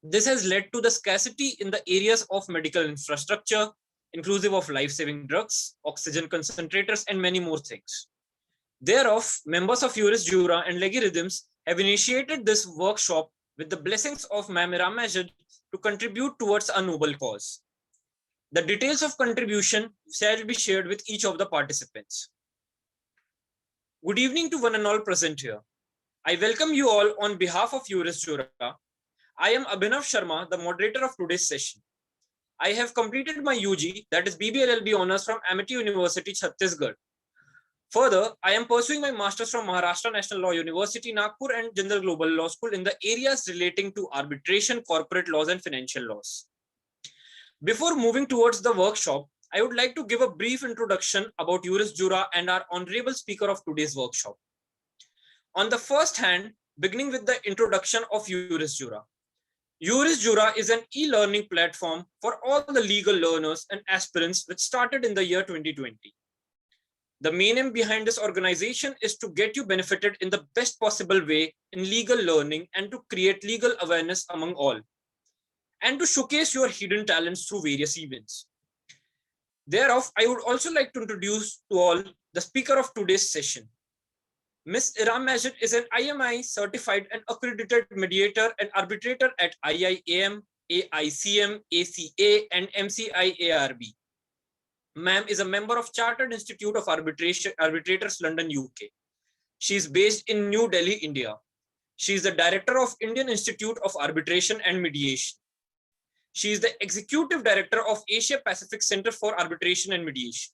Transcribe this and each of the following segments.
This has led to the scarcity in the areas of medical infrastructure, inclusive of life-saving drugs, oxygen concentrators, and many more things. Thereof, members of Juris Jura and Legi Rhythms have initiated this workshop with the blessings of Ma'am Ira Majid to contribute towards a noble cause. The details of contribution shall be shared with each of the participants. Good evening to one and all present here. I welcome you all on behalf of Juris Jura. I am Abhinav Sharma, the moderator of today's session. I have completed my UG, that is BBLLB honors from Amity University, Chhattisgarh. Further, I am pursuing my master's from Maharashtra National Law University, Nagpur, and Jindal Global Law School in the areas relating to arbitration, corporate laws, and financial laws. Before moving towards the workshop, I would like to give a brief introduction about Juris Jura and our honorable speaker of today's workshop. On the first hand, beginning with the introduction of Juris Jura. Juris Jura is an e-learning platform for all the legal learners and aspirants which started in the year 2020. The main aim behind this organization is to get you benefited in the best possible way in legal learning and to create legal awareness among all, and to showcase your hidden talents through various events. Thereof, I would also like to introduce to all the speaker of today's session. Ms. Ira Majid is an IMI certified and accredited mediator and arbitrator at IIAM, AICM, ACA, and MCIARB. Ma'am is a member of Chartered Institute of Arbitrators, London, UK. She is based in New Delhi, India. She is the director of Indian Institute of Arbitration and Mediation. She is the executive director of Asia Pacific Center for Arbitration and Mediation.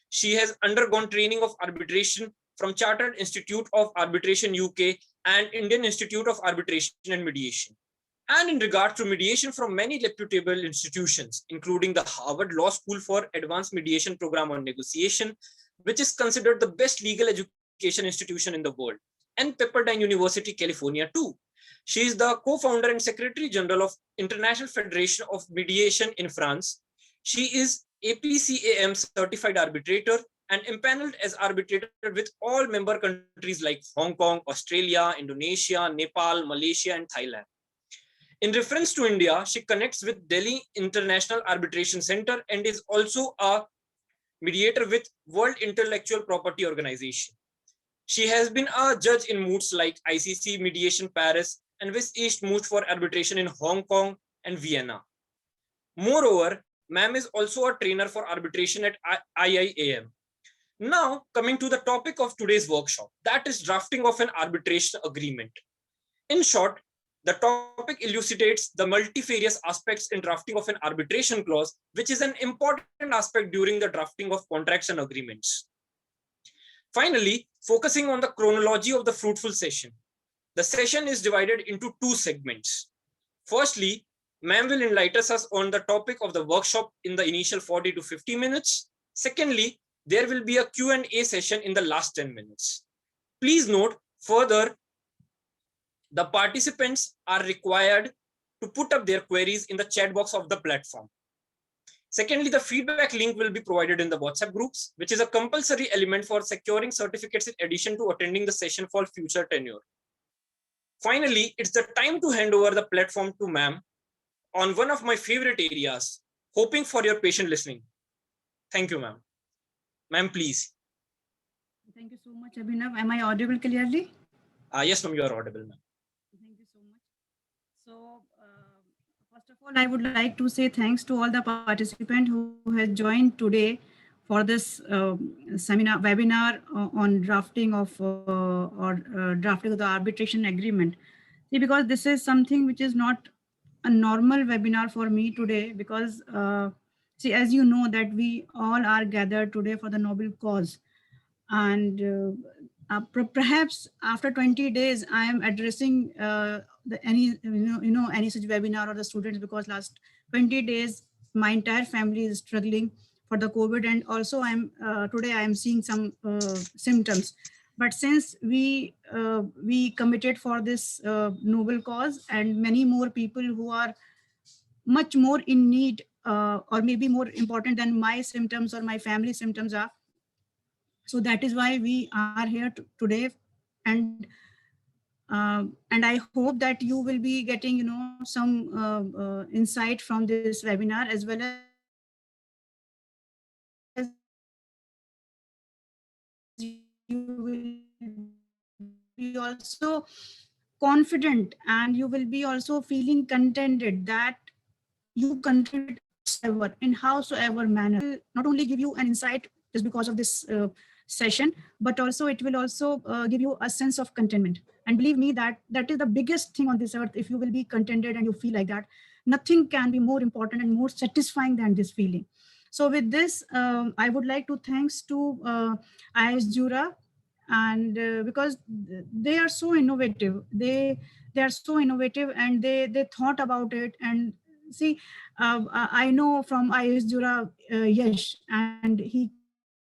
She has undergone training of arbitration from Chartered Institute of Arbitration, UK, and Indian Institute of Arbitration and Mediation, and in regard to mediation from many reputable institutions, including the Harvard Law School for Advanced Mediation Program on Negotiation, which is considered the best legal education institution in the world, and Pepperdine University, California, too. She is the co-founder and secretary general of International Federation of Mediation in France. She is APCAM certified arbitrator and impaneled as arbitrator with all member countries like Hong Kong, Australia, Indonesia, Nepal, Malaysia, and Thailand. In reference to India, she connects with Delhi International Arbitration Center and is also a mediator with World Intellectual Property Organization. She has been a judge in moots like ICC Mediation Paris and West East Moots for Arbitration in Hong Kong and Vienna. Moreover, ma'am is also a trainer for arbitration at IIAM. Now, coming to the topic of today's workshop, that is drafting of an arbitration agreement. In short, the topic elucidates the multifarious aspects in drafting of an arbitration clause, which is an important aspect during the drafting of contracts and agreements. Finally, focusing on the chronology of the fruitful session. The session is divided into two segments. Firstly, ma'am will enlighten us on the topic of the workshop in the initial 40 to 50 minutes. Secondly, there will be a Q&A session in the last 10 minutes. Please note further, the participants are required to put up their queries in the chat box of the platform. Secondly, the feedback link will be provided in the WhatsApp groups, which is a compulsory element for securing certificates in addition to attending the session for future tenure. Finally, it's the time to hand over the platform to ma'am on one of my favorite areas, hoping for your patient listening. Thank you, ma'am. Ma'am, please. Thank you so much, Abhinav. Am I audible clearly? Yes, ma'am, you are audible, ma'am. Thank you so much. So, first of all, I would like to say thanks to all the participants who have joined today for this webinar on drafting of drafting of the arbitration agreement. See, because this is something which is not a normal webinar for me today, because see, as you know, that we all are gathered today for the noble cause, and perhaps after 20 days I am addressing any such webinar or the students, because last 20 days my entire family is struggling for the COVID, and also I'm today I am seeing some symptoms. But since we committed for this noble cause, and many more people who are much more in need or maybe more important than my symptoms or my family symptoms are, so that is why we are here today. And And I hope that you will be getting, some insight from this webinar, as well as you will be also confident, and you will be also feeling contented that you contribute whatsoever in howsoever manner. Not only give you an insight just because of this session, but also it will also give you a sense of contentment. And believe me, that is the biggest thing on this earth. If you will be contented and you feel like that, nothing can be more important and more satisfying than this feeling. So with this, I would like to thanks to IIS Jura, and because they are so innovative, they are so innovative, and they thought about it. And see, I know from IIS Jura, Yash, and he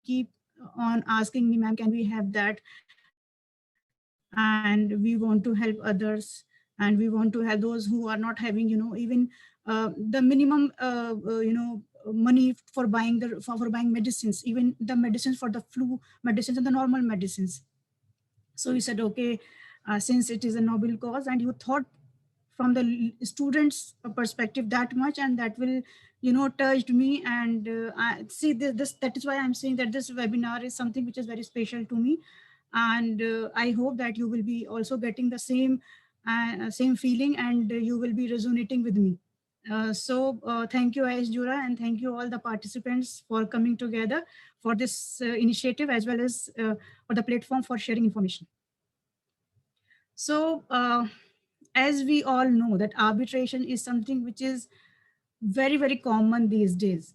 keep on asking me, ma'am, can we have that? And we want to help others, and we want to help those who are not having, even the minimum, money for buying for buying medicines, even the medicines for the flu medicines and the normal medicines. So we said, okay, since it is a noble cause, and you thought from the students' perspective that much, and that will, touched me. And I see this. That is why I'm saying that this webinar is something which is very special to me, and I hope that you will be also getting the same feeling, and you will be resonating with me. So thank you, IIS Jura, and thank you all the participants for coming together for this initiative, as well as for the platform for sharing information. So as we all know that arbitration is something which is very, very common these days.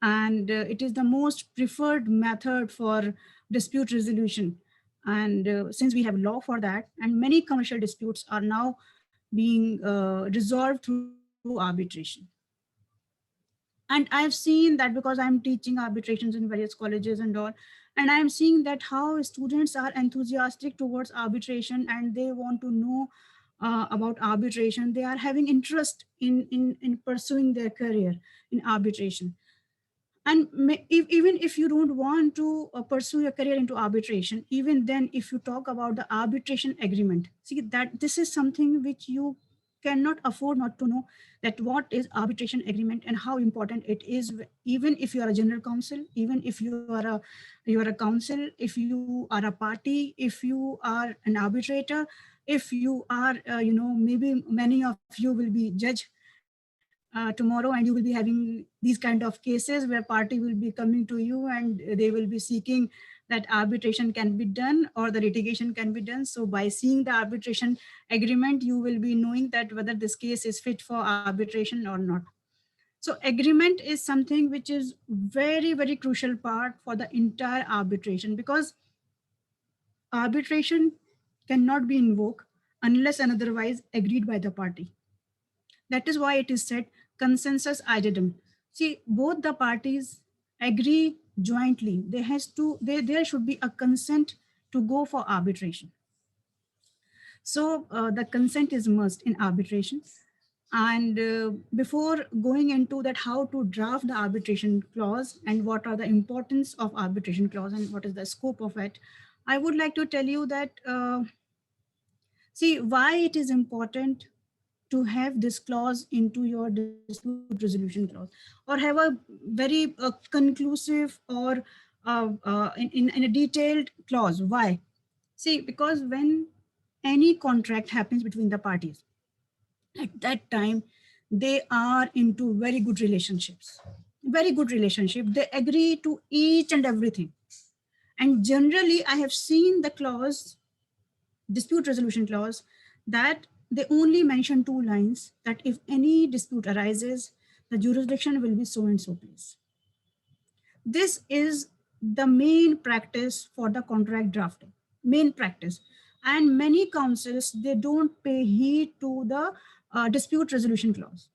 And it is the most preferred method for dispute resolution. And since we have law for that, and many commercial disputes are now being resolved through arbitration. And I've seen that because I'm teaching arbitrations in various colleges and all, and I'm seeing that how students are enthusiastic towards arbitration, and they want to know about arbitration. They are having interest in pursuing their career in arbitration. And even if you don't want to pursue your career into arbitration, even then, if you talk about the arbitration agreement, see that this is something which you cannot afford not to know, that what is arbitration agreement and how important it is. Even if you are a general counsel, even if you are a counsel, if you are a party, if you are an arbitrator, if you are maybe many of you will be judge tomorrow, and you will be having these kind of cases where party will be coming to you, and they will be seeking that arbitration can be done or the litigation can be done. So by seeing the arbitration agreement, you will be knowing that whether this case is fit for arbitration or not. So agreement is something which is very, very crucial part for the entire arbitration, because arbitration cannot be invoked unless and otherwise agreed by the party. That is why it is said consensus idem. See, both the parties agree jointly. There should be a consent to go for arbitration. So the consent is must in arbitration. And before going into that, how to draft the arbitration clause and what are the importance of arbitration clause and what is the scope of it, I would like to tell you that, see, why it is important to have this clause into your dispute resolution clause, or have a very conclusive or in a detailed clause. Why? See, because when any contract happens between the parties, at that time, they are into very good relationships. Very good relationship. They agree to each and everything. And generally, I have seen the clause, dispute resolution clause, that they only mention two lines, that if any dispute arises, the jurisdiction will be so and so place. This is the main practice for the contract drafting, main practice. And many councils, they don't pay heed to the dispute resolution clause.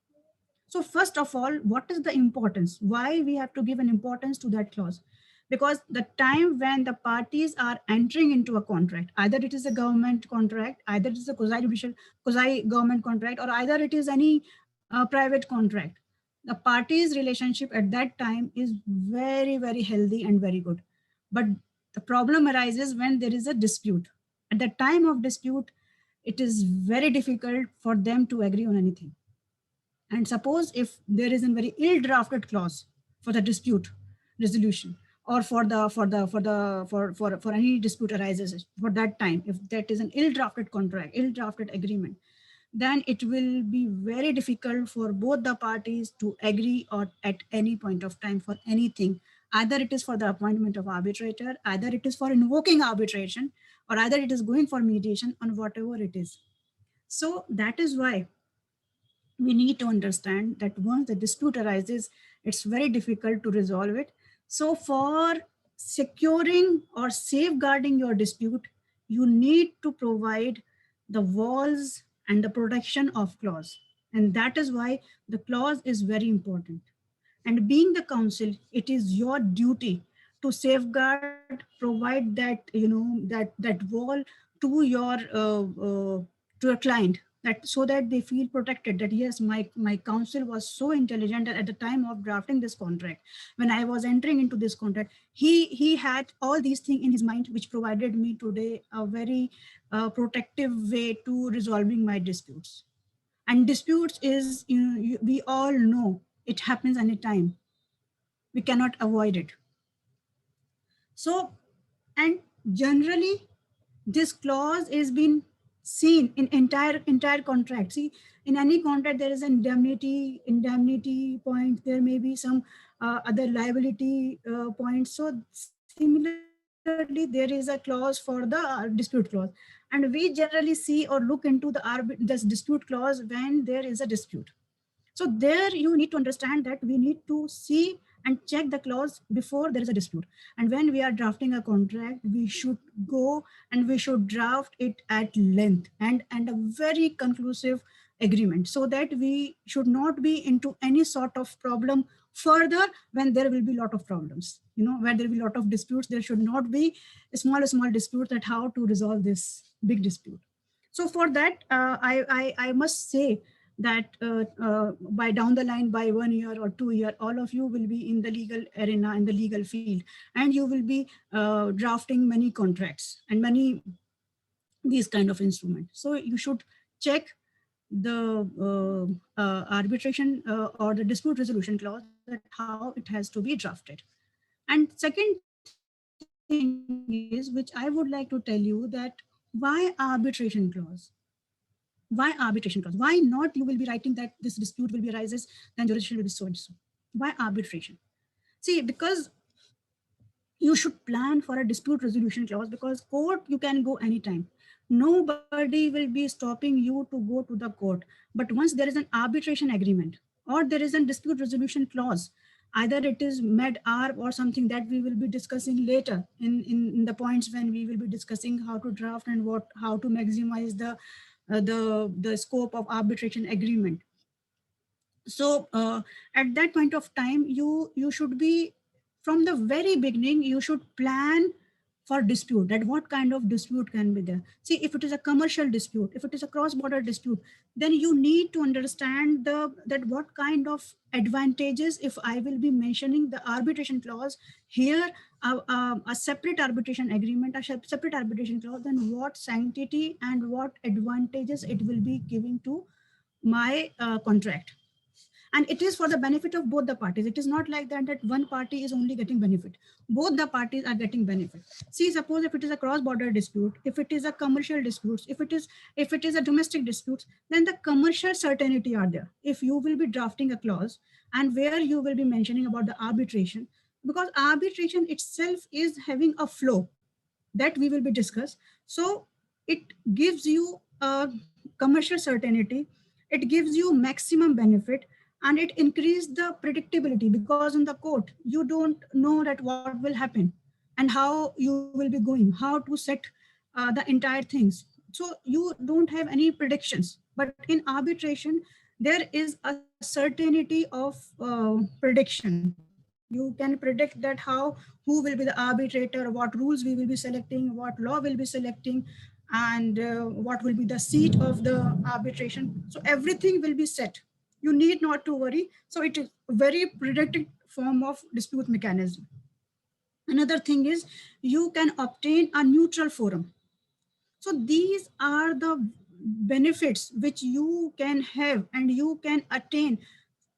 So first of all, what is the importance? Why we have to give an importance to that clause? Because the time when the parties are entering into a contract, either it is a government contract, either it is a quasi-government contract, or either it is any private contract, the parties' relationship at that time is very, very healthy and very good. But the problem arises when there is a dispute. At the time of dispute, it is very difficult for them to agree on anything. And suppose if there is a very ill drafted clause for the dispute resolution, or for any dispute arises for that time, if that is an ill drafted contract, ill drafted agreement, then it will be very difficult for both the parties to agree or at any point of time for anything. Either it is for the appointment of arbitrator, either it is for invoking arbitration, or either it is going for mediation, on whatever it is. So that is why we need to understand that once the dispute arises, it's very difficult to resolve it. So for securing or safeguarding your dispute, you need to provide the walls and the protection of clause. And that is why the clause is very important. And being the counsel, it is your duty to safeguard, provide that, that wall to your client, that so that they feel protected, that yes, my counsel was so intelligent that at the time of drafting this contract, when I was entering into this contract, he had all these things in his mind, which provided me today a very protective way to resolving my disputes. And disputes is, we all know it happens anytime. We cannot avoid it. So, and generally, this clause is been seen in entire contract. See, in any contract, there is an indemnity point. There may be some other liability points. So similarly, there is a clause for the dispute clause, and we generally see or look into this dispute clause when there is a dispute. So there you need to understand that we need to see and check the clause before there is a dispute. And when we are drafting a contract, we should go and we should draft it at length and a very conclusive agreement, so that we should not be into any sort of problem further when there will be a lot of problems. Where there will be a lot of disputes, there should not be small disputes that how to resolve this big dispute. So for that, I must say that by down the line, by 1 year or 2 year, all of you will be in the legal arena, in the legal field, and you will be drafting many contracts and many these kind of instruments. So you should check the arbitration or the dispute resolution clause, that how it has to be drafted. And second thing is, which I would like to tell you, that why arbitration clause? Why arbitration clause? Why not you will be writing that this dispute will be arises, then jurisdiction will be so and so? Why arbitration? See, because you should plan for a dispute resolution clause, because court you can go anytime. Nobody will be stopping you to go to the court. But once there is an arbitration agreement or there is a dispute resolution clause, either it is med arb or something that we will be discussing later in the points when we will be discussing how to draft and how to maximize the scope of arbitration agreement. So at that point of time, you should be, from the very beginning, you should plan for dispute, that what kind of dispute can be there. See, if it is a commercial dispute, if it is a cross-border dispute, then you need to understand that what kind of advantages, if I will be mentioning the arbitration clause here, a separate arbitration agreement, a separate arbitration clause, then what sanctity and what advantages it will be giving to my contract. And it is for the benefit of both the parties. It is not like that one party is only getting benefit. Both the parties are getting benefit. See, suppose if it is a cross-border dispute, if it is a commercial dispute, if it is a domestic dispute, then the commercial certainty are there. If you will be drafting a clause and where you will be mentioning about the arbitration, because arbitration itself is having a flow that we will be discussed. So it gives you a commercial certainty, it gives you maximum benefit, and it increased the predictability, because in the court you don't know that what will happen and how you will be going, how to set the entire things. So you don't have any predictions. But in arbitration, there is a certainty of prediction. You can predict that who will be the arbitrator, what rules we will be selecting, what law will be selecting, and what will be the seat of the arbitration. So everything will be set. You need not to worry. So it is a very predicted form of dispute mechanism. Another thing is, you can obtain a neutral forum. So these are the benefits which you can have and you can attain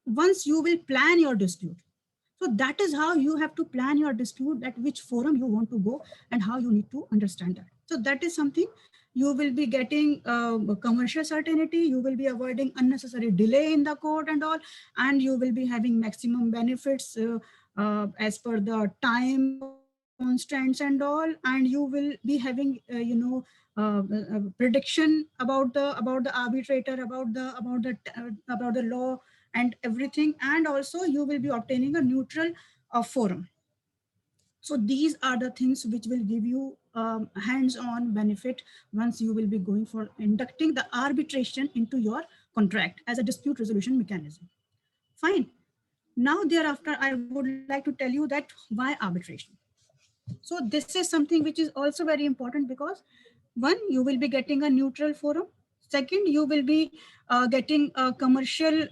once you will plan your dispute. So that is how you have to plan your dispute, at which forum you want to go and how you need to understand that. So that is something you will be getting commercial certainty, you will be avoiding unnecessary delay in the court and all, and you will be having maximum benefits as per the time constraints and all, and you will be having prediction about the arbitrator, about the law and everything, and also you will be obtaining a neutral forum. So these are the things which will give you hands-on benefit once you will be going for inducting the arbitration into your contract as a dispute resolution mechanism. Fine. Now thereafter, I would like to tell you that why arbitration. So this is something which is also very important because one, you will be getting a neutral forum. Second, you will be getting a commercial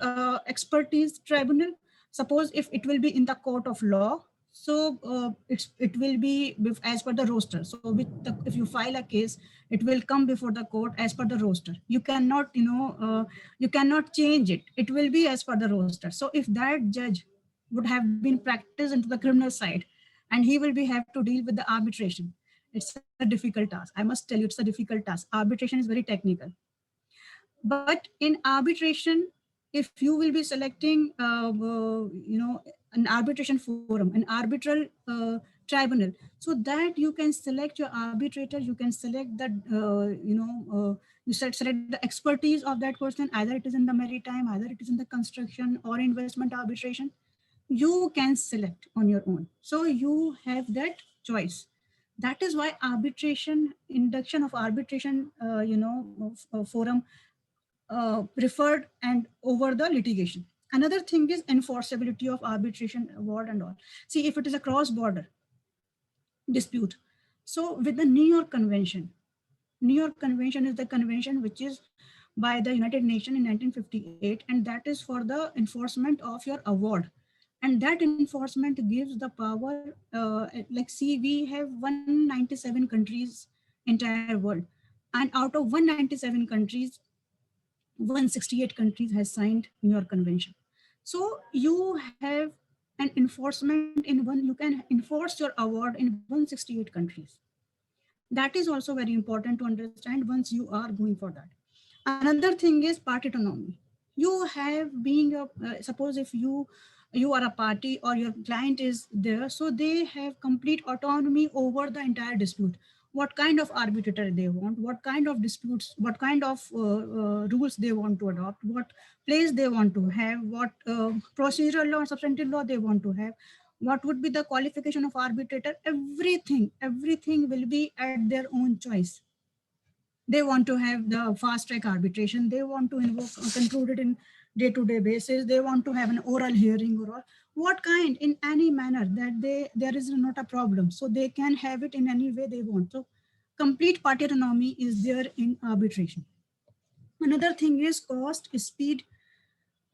expertise tribunal. Suppose if it will be in the court of law, so it will be as per the roster. So if you file a case, it will come before the court as per the roster. You cannot, you cannot change it. It will be as per the roster. So if that judge would have been practiced into the criminal side, and he will be have to deal with the arbitration, it's a difficult task. I must tell you, it's a difficult task. Arbitration is very technical. But in arbitration, if you will be selecting, an arbitration forum, an arbitral tribunal, so that you can select your arbitrator, you can select that, you select the expertise of that person, either it is in the maritime, either it is in the construction or investment arbitration. You can select on your own. So you have that choice. That is why arbitration, induction of arbitration, forum preferred and over the litigation. Another thing is enforceability of arbitration award and all. See, if it is a cross-border dispute, so with the New York Convention, New York Convention is the convention which is by the United Nations in 1958, and that is for the enforcement of your award. And that enforcement gives the power, like see, we have 197 countries, entire world. And out of 197 countries, 168 countries has signed New York Convention. So you have an enforcement in one, you can enforce your award in 168 countries. That is also very important to understand once you are going for that. Another thing is party autonomy. You have being a, suppose if you are a party or your client is there, so they have complete autonomy over the entire dispute. What kind of arbitrator they want, what kind of disputes, what kind of rules they want to adopt, what place they want to have, what procedural law, substantive law they want to have, what would be the qualification of arbitrator, everything will be at their own choice. They want to have the fast track arbitration, they want to invoke conclude it in day-to-day basis, they want to have an oral hearing or what kind, in any manner that there is not a problem, so they can have it in any way they want. So complete party autonomy is there in arbitration. Another thing is cost, speed.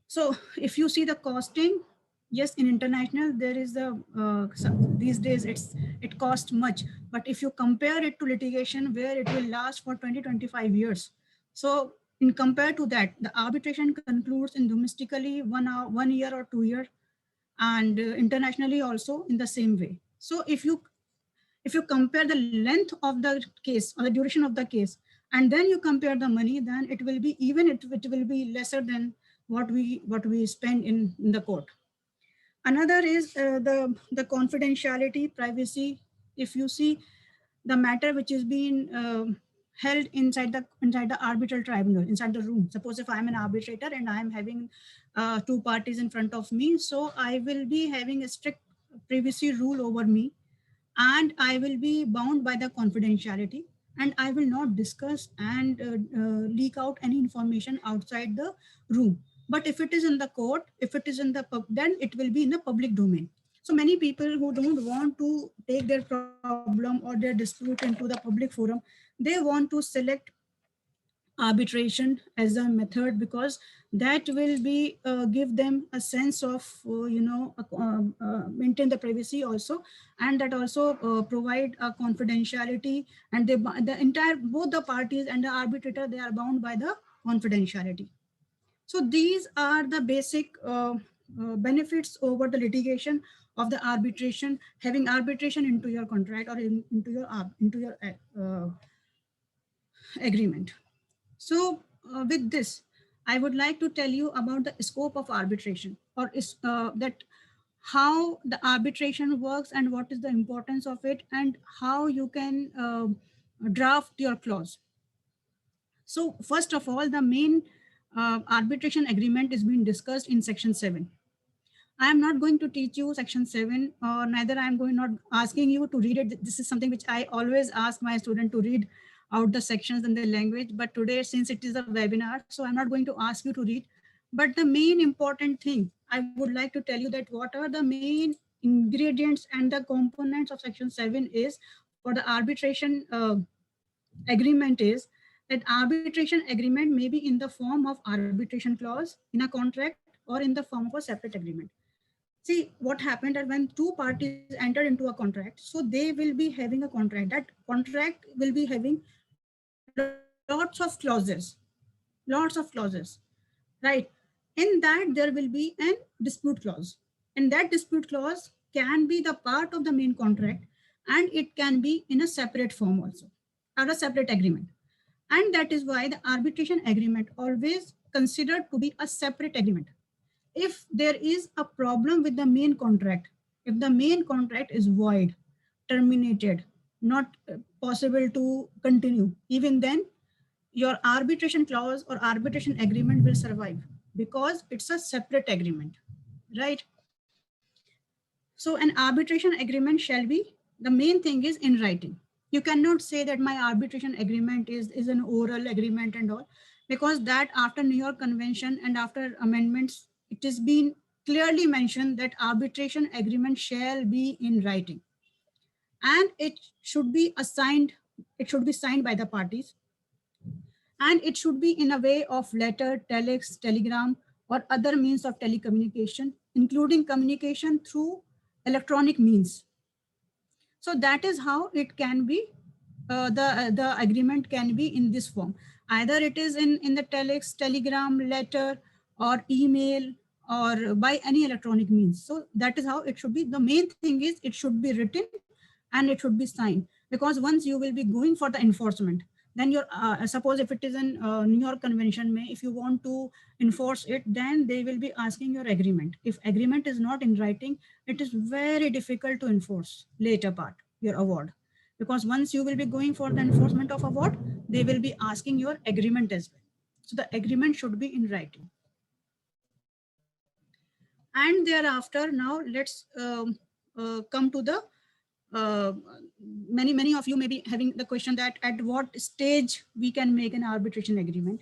So if you see the costing, yes, in international there is the these days it costs much, but if you compare it to litigation where it will last for 20-25 years, so in compared to that, the arbitration concludes in domestically 1 hour, 1 year or 2 year, and internationally also in the same way. So if you compare the length of the case or the duration of the case, and then you compare the money, then it will be even, it will be lesser than what we spend in the court. Another is the confidentiality, privacy. If you see the matter which is being held inside the arbitral tribunal, inside the room. Suppose if I'm an arbitrator and I'm having two parties in front of me, so I will be having a strict privacy rule over me, and I will be bound by the confidentiality, and I will not discuss and leak out any information outside the room. But if it is in the court, if it is in the then it will be in the public domain. So many people who don't want to take their problem or their dispute into the public forum, they want to select arbitration as a method, because that will be give them a sense of maintain the privacy also, and that also provide a confidentiality, and the entire both the parties and the arbitrator, they are bound by the confidentiality. So these are the basic benefits over the litigation of the arbitration, having arbitration into your contract or into your agreement. So with this, I would like to tell you about the scope of arbitration, or is that how the arbitration works and what is the importance of it, and how you can draft your clause. So first of all, the main arbitration agreement is being discussed in section 7. I am not going to teach you section 7, or neither I am going not asking you to read it. This is something which I always ask my student to read out the sections in the language. But today, since it is a webinar, so I'm not going to ask you to read. But the main important thing I would like to tell you, that what are the main ingredients and the components of section 7 is for the arbitration agreement is that arbitration agreement may be in the form of arbitration clause in a contract or in the form of a separate agreement. See, what happened that when two parties enter into a contract, so they will be having a contract. That contract will be having lots of clauses, right? In that, there will be an dispute clause. And that dispute clause can be the part of the main contract, and it can be in a separate form also, or a separate agreement. And that is why the arbitration agreement always considered to be a separate agreement. If there is a problem with the main contract, if the main contract is void, terminated, not possible to continue, even then your arbitration clause or arbitration agreement will survive, because it's a separate agreement, right? So an arbitration agreement shall be, the main thing is in writing. You cannot say that my arbitration agreement is an oral agreement and all, because that after New York Convention and after amendments, it has been clearly mentioned that arbitration agreement shall be in writing, and it should be assigned, it should be signed by the parties, and it should be in a way of letter, telex, telegram, or other means of telecommunication, including communication through electronic means. So that is how it can be, the agreement can be in this form. Either it is in the telex, telegram, letter, or email, or by any electronic means. So that is how it should be. The main thing is it should be written and it should be signed, because once you will be going for the enforcement, then your suppose if it is in New York Convention, may if you want to enforce it, then they will be asking your agreement. If agreement is not in writing, it is very difficult to enforce later part your award, because once you will be going for the enforcement of award, they will be asking your agreement as well. So the agreement should be in writing. And thereafter, now let's come to the many of you may be having the question that at what stage we can make an arbitration agreement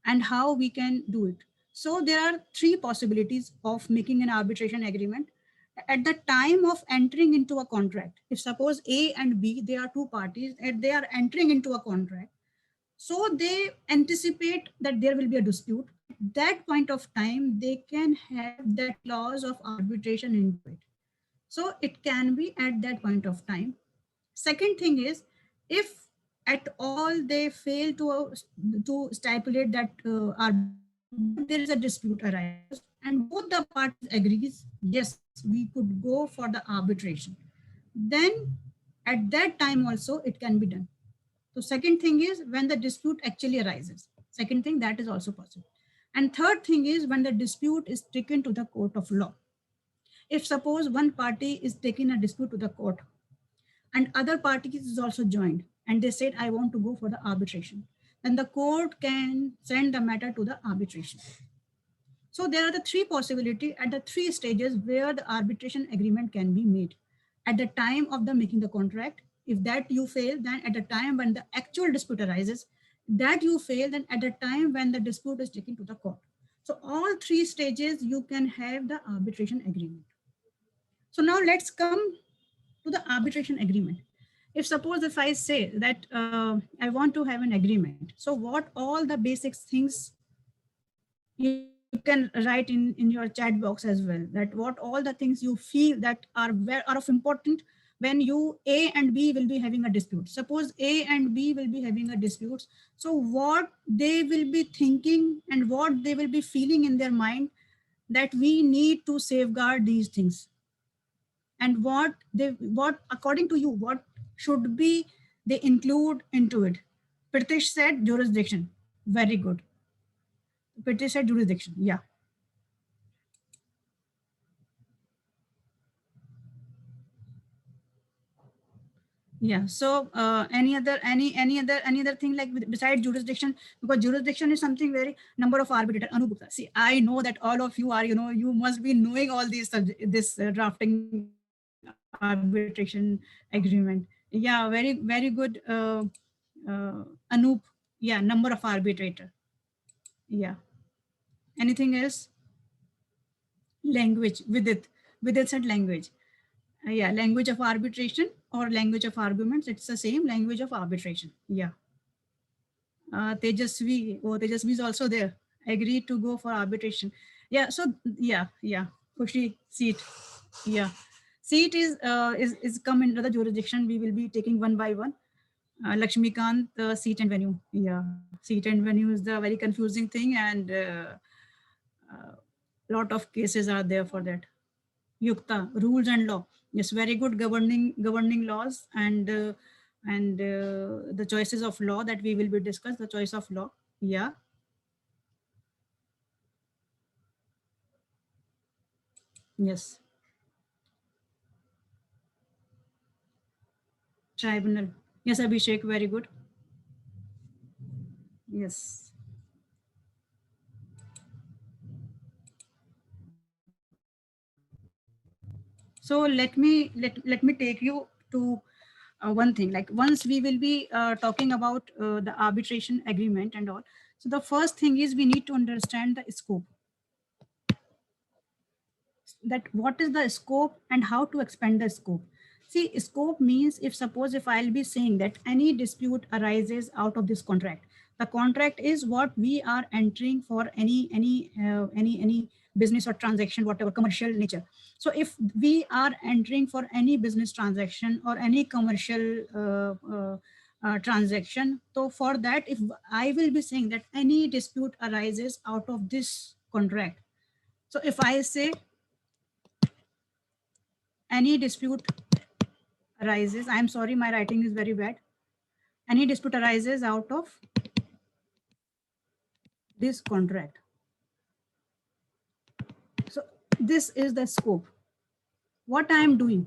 and how we can do it. So there are three possibilities of making an arbitration agreement. At the time of entering into a contract, if suppose A and B, they are two parties and they are entering into a contract, so they anticipate that there will be a dispute. At that point of time, they can have that clause of arbitration into it. So it can be at that point of time. Second thing is, if at all they fail to stipulate that but there is a dispute arises and both the parties agrees, yes, we could go for the arbitration. Then at that time also it can be done. So second thing is when the dispute actually arises. Second thing, that is also possible. And third thing is when the dispute is taken to the court of law. If suppose one party is taking a dispute to the court and other parties is also joined and they said, I want to go for the arbitration, then the court can send the matter to the arbitration. So there are the three possibilities at the three stages where the arbitration agreement can be made. At the time of the making the contract, if that you fail, then at the time when the actual dispute arises, that you fail, then at the time when the dispute is taken to the court. So all three stages you can have the arbitration agreement. So now let's come to the arbitration agreement. if suppose if I say that I want to have an agreement, so what all the basic things you can write in your chat box as well, that what all the things you feel that are of important when you A and B will be having a dispute. Suppose A and B will be having a dispute. So what they will be thinking and what they will be feeling in their mind, that we need to safeguard these things, and what according to you, what should be they include into it. Pritish said jurisdiction. Very good. Pritish said jurisdiction. Yeah. Yeah. So any other thing like besides jurisdiction, because jurisdiction is something very number of arbitrator. Anupgupta. See, I know that all of you are, you must be knowing all these this drafting arbitration agreement. Yeah, very good. Anup. Yeah, number of arbitrator. Yeah. Anything else? Language with it said language. Yeah, language of arbitration or language of arguments, it's the same language of arbitration. Yeah. Tejasvi is also there, agreed to go for arbitration. Yeah, so yeah, Khushi, seat. Yeah, seat is come into the jurisdiction. We will be taking one by one. Lakshmikant, seat and venue. Yeah, seat and venue is the very confusing thing, and uh, lot of cases are there for that. Yukta, rules and law. Yes, very good governing laws and the choices of law that we will be discussed. The choice of law. Yeah. Yes. Tribunal. Yes, Abhishek, very good. Yes. So let me take you to one thing. Like once we will be talking about the arbitration agreement and all. So the first thing is we need to understand the scope. That what is the scope and how to expand the scope. See, scope means if suppose if I'll be saying that any dispute arises out of this contract, the contract is what we are entering for any business or transaction, whatever commercial nature. So if we are entering for any business transaction or any commercial transaction, so for that, if I will be saying that any dispute arises out of this contract, so if I say any dispute arises, I'm sorry, my writing is very bad. Any dispute arises out of this contract. So this is the scope. What I am doing.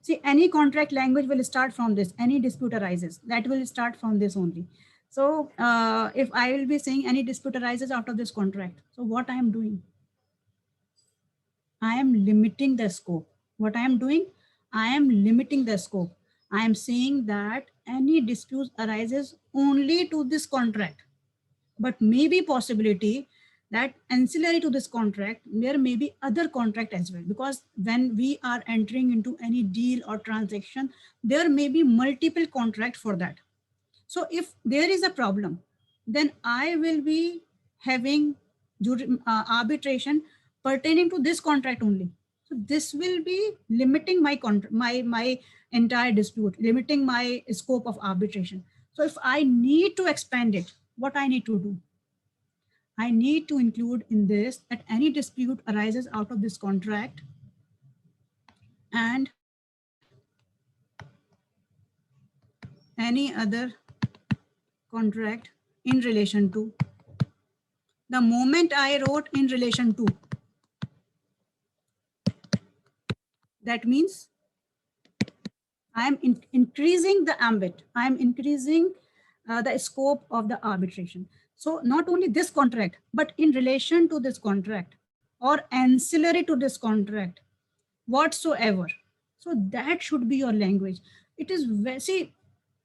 See, any contract language will start from this. Any dispute arises, that will start from this only. So if I will be saying any dispute arises out of this contract, so what I am doing? I am limiting the scope. What I am doing? I am limiting the scope. I am saying that any dispute arises only to this contract, but maybe possibility that ancillary to this contract, there may be other contract as well, because when we are entering into any deal or transaction, there may be multiple contract for that. So if there is a problem, then I will be having arbitration pertaining to this contract only. So this will be limiting my entire dispute, limiting my scope of arbitration. So if I need to expand it, what I need to do? I need to include in this that any dispute arises out of this contract and any other contract in relation to. The moment I wrote in relation to, that means I am increasing the ambit. I am increasing the scope of the arbitration. So not only this contract, but in relation to this contract or ancillary to this contract, whatsoever. So that should be your language. It is see,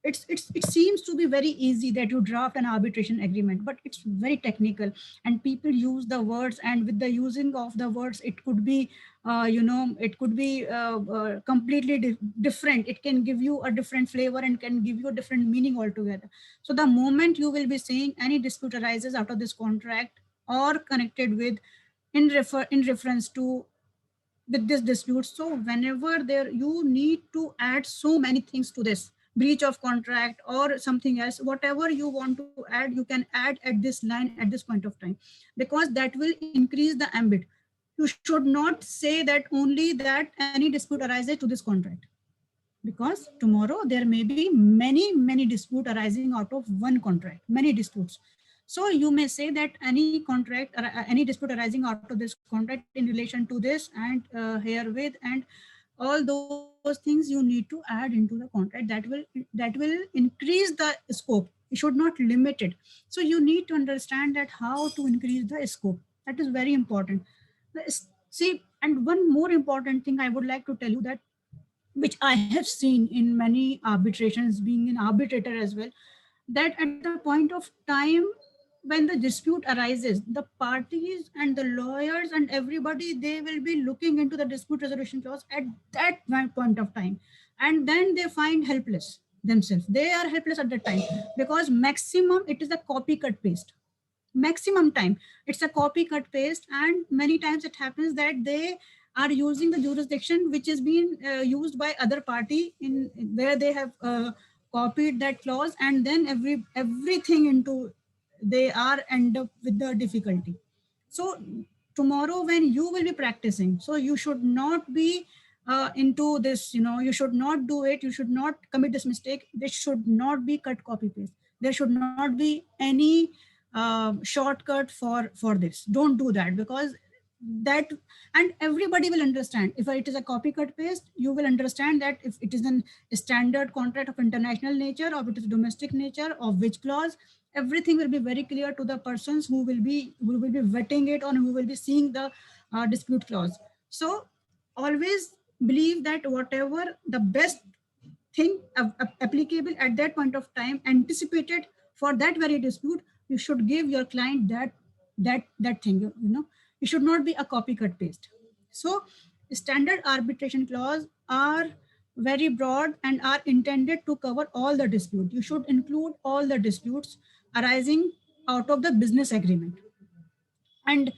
it seems to be very easy that you draft an arbitration agreement, but it's very technical, and people use the words, and with the using of the words, it could be it could be completely different. It can give you a different flavor and can give you a different meaning altogether. So the moment you will be saying any dispute arises out of this contract or connected with in reference to with this dispute, so whenever there you need to add so many things to this breach of contract or something else, whatever you want to add, you can add at this line at this point of time, because that will increase the ambit. You should not say that only that any dispute arises to this contract, because tomorrow there may be many dispute arising out of one contract, many disputes. So you may say that any contract or any dispute arising out of this contract in relation to this and herewith and all those things you need to add into the contract, that will increase the scope. You should not limit it. So you need to understand that how to increase the scope. That is very important. See, and one more important thing I would like to tell you, that which I have seen in many arbitrations, being an arbitrator as well, that at the point of time when the dispute arises, the parties and the lawyers and everybody, they will be looking into the dispute resolution clause at that point of time, and then they find helpless themselves. They are helpless at that time, because maximum it is a copy cut paste. Maximum time it's a copy cut paste, and many times it happens that they are using the jurisdiction which is being used by other party in where they have copied that clause, and then everything into they are end up with the difficulty. So tomorrow when you will be practicing, so you should not be into this, you should not do it, you should not commit this mistake. This should not be cut copy paste. There should not be any shortcut for this. Don't do that, because that, and everybody will understand. If it is a copy cut paste, you will understand that if it is a standard contract of international nature or it is domestic nature, of which clause, everything will be very clear to the persons who will be vetting it or who will be seeing the dispute clause. So always believe that whatever the best thing applicable at that point of time, anticipated for that very dispute, you should give your client that thing. You should not be a copy cut paste. So standard arbitration clause are very broad and are intended to cover all the dispute. You should include all the disputes arising out of the business agreement. And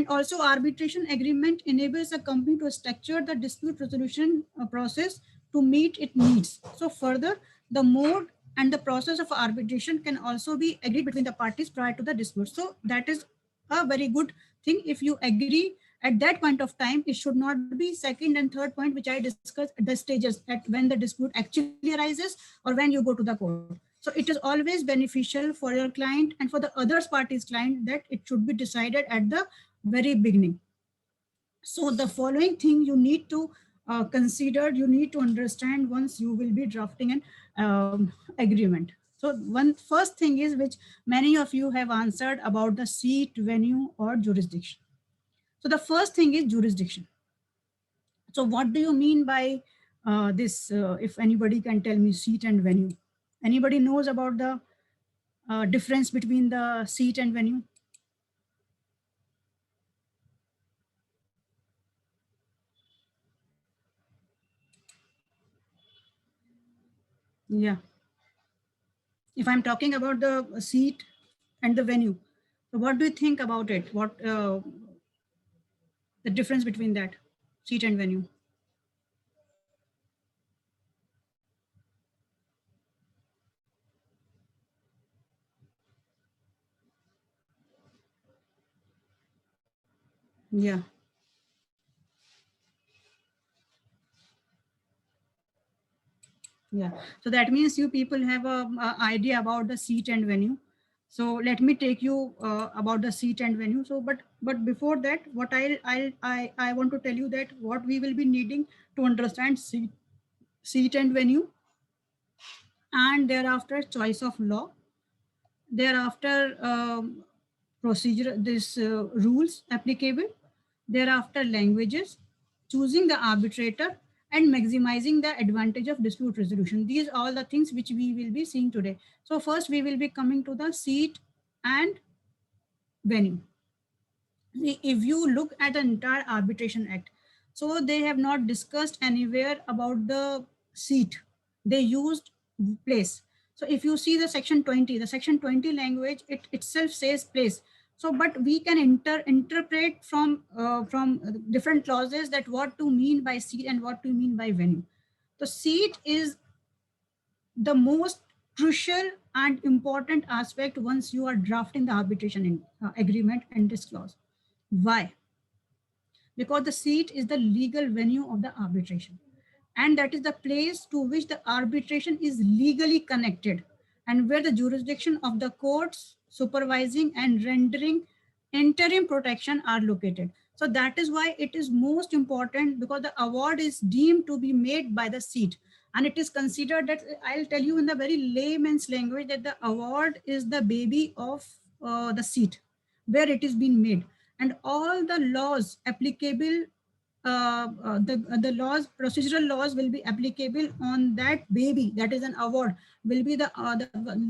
also arbitration agreement enables a company to structure the dispute resolution process to meet its needs. So further, the mode and the process of arbitration can also be agreed between the parties prior to the dispute. So that is a very good thing. If you agree at that point of time, it should not be second and third point, which I discussed at the stages at when the dispute actually arises or when you go to the court. So it is always beneficial for your client and for the other party's client that it should be decided at the very beginning. So the following thing you need to consider, you need to understand once you will be drafting an agreement. So one first thing is, which many of you have answered, about the seat, venue, or jurisdiction. So the first thing is jurisdiction. So what do you mean by this? If anybody can tell me seat and venue. Anybody knows about the difference between the seat and venue? Yeah. If I'm talking about the seat and the venue, so what do you think about it? What the difference between that, seat and venue? Yeah. Yeah. So that means you people have a idea about the seat and venue. So let me take you about the seat and venue. So, but before that, what I want to tell you that what we will be needing to understand seat and venue, and thereafter choice of law, thereafter procedure, this rules applicable, thereafter languages, choosing the arbitrator, and maximizing the advantage of dispute resolution. These are all the things which we will be seeing today. So first we will be coming to the seat and venue. If you look at the entire arbitration act, so they have not discussed anywhere about the seat. They used place. So if you see the section 20, the section 20 language, it itself says place. So but we can interpret from different clauses that what to mean by seat and what to mean by venue. The seat is the most crucial and important aspect once you are drafting the agreement and this clause. Why? Because the seat is the legal venue of the arbitration, and that is the place to which the arbitration is legally connected, and where the jurisdiction of the courts supervising and rendering interim protection are located. So that is why it is most important, because the award is deemed to be made by the seat, and it is considered that, I'll tell you in the very layman's language, that the award is the baby of the seat where it is being made, and all the laws applicable, the laws, procedural laws will be applicable on that baby, that is an award, will be the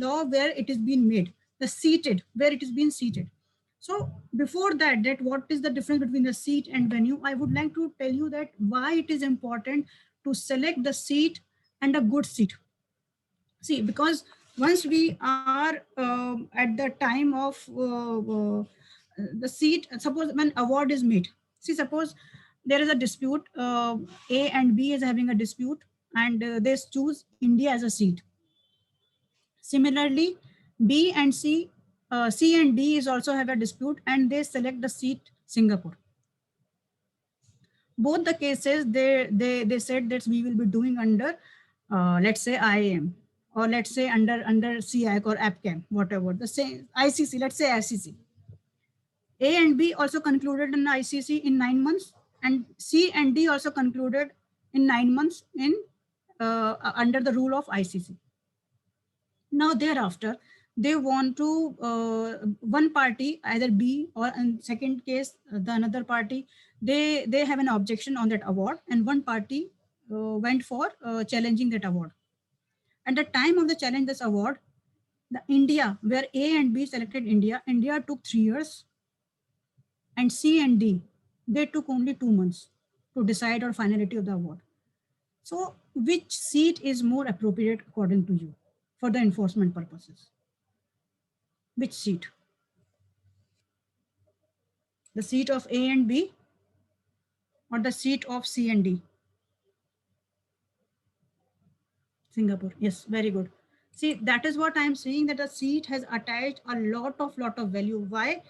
law where it is being made, the seated, where it is being seated. So before that, what is the difference between the seat and venue, I would like to tell you that why it is important to select the seat and a good seat. See, because once we are at the time of the seat, suppose when award is made, see, suppose there is a dispute, A and B is having a dispute, and they choose India as a seat. Similarly, B and C and D is also have a dispute, and they select the seat Singapore. Both the cases, they said that we will be doing under, let's say IAM, or let's say under CIAC or APCAM, whatever the same, ICC, let's say ICC. A and B also concluded in ICC in 9 months, and C and D also concluded in 9 months in under the rule of ICC. Now thereafter, they want to, one party, either B or in second case, the another party, they have an objection on that award, and one party went for challenging that award. At the time of the challenge this award, the India, where A and B selected India took 3 years, and C and D, they took only 2 months to decide on finality of the award. So which seat is more appropriate according to you for the enforcement purposes? Which seat? The seat of A and B, or the seat of C and D? Singapore. Yes, very good. See, that is what I'm saying, that the seat has attached a lot of value. Why?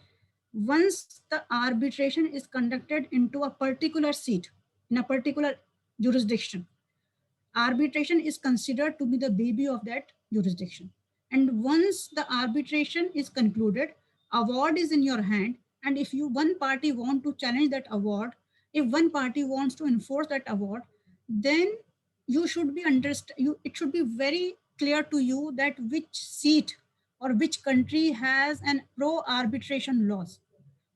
Once the arbitration is conducted into a particular seat, in a particular jurisdiction, arbitration is considered to be the baby of that jurisdiction. And once the arbitration is concluded, award is in your hand. And if you, one party want to challenge that award, if one party wants to enforce that award, then you should be it should be very clear to you that which seat or which country has an pro arbitration laws,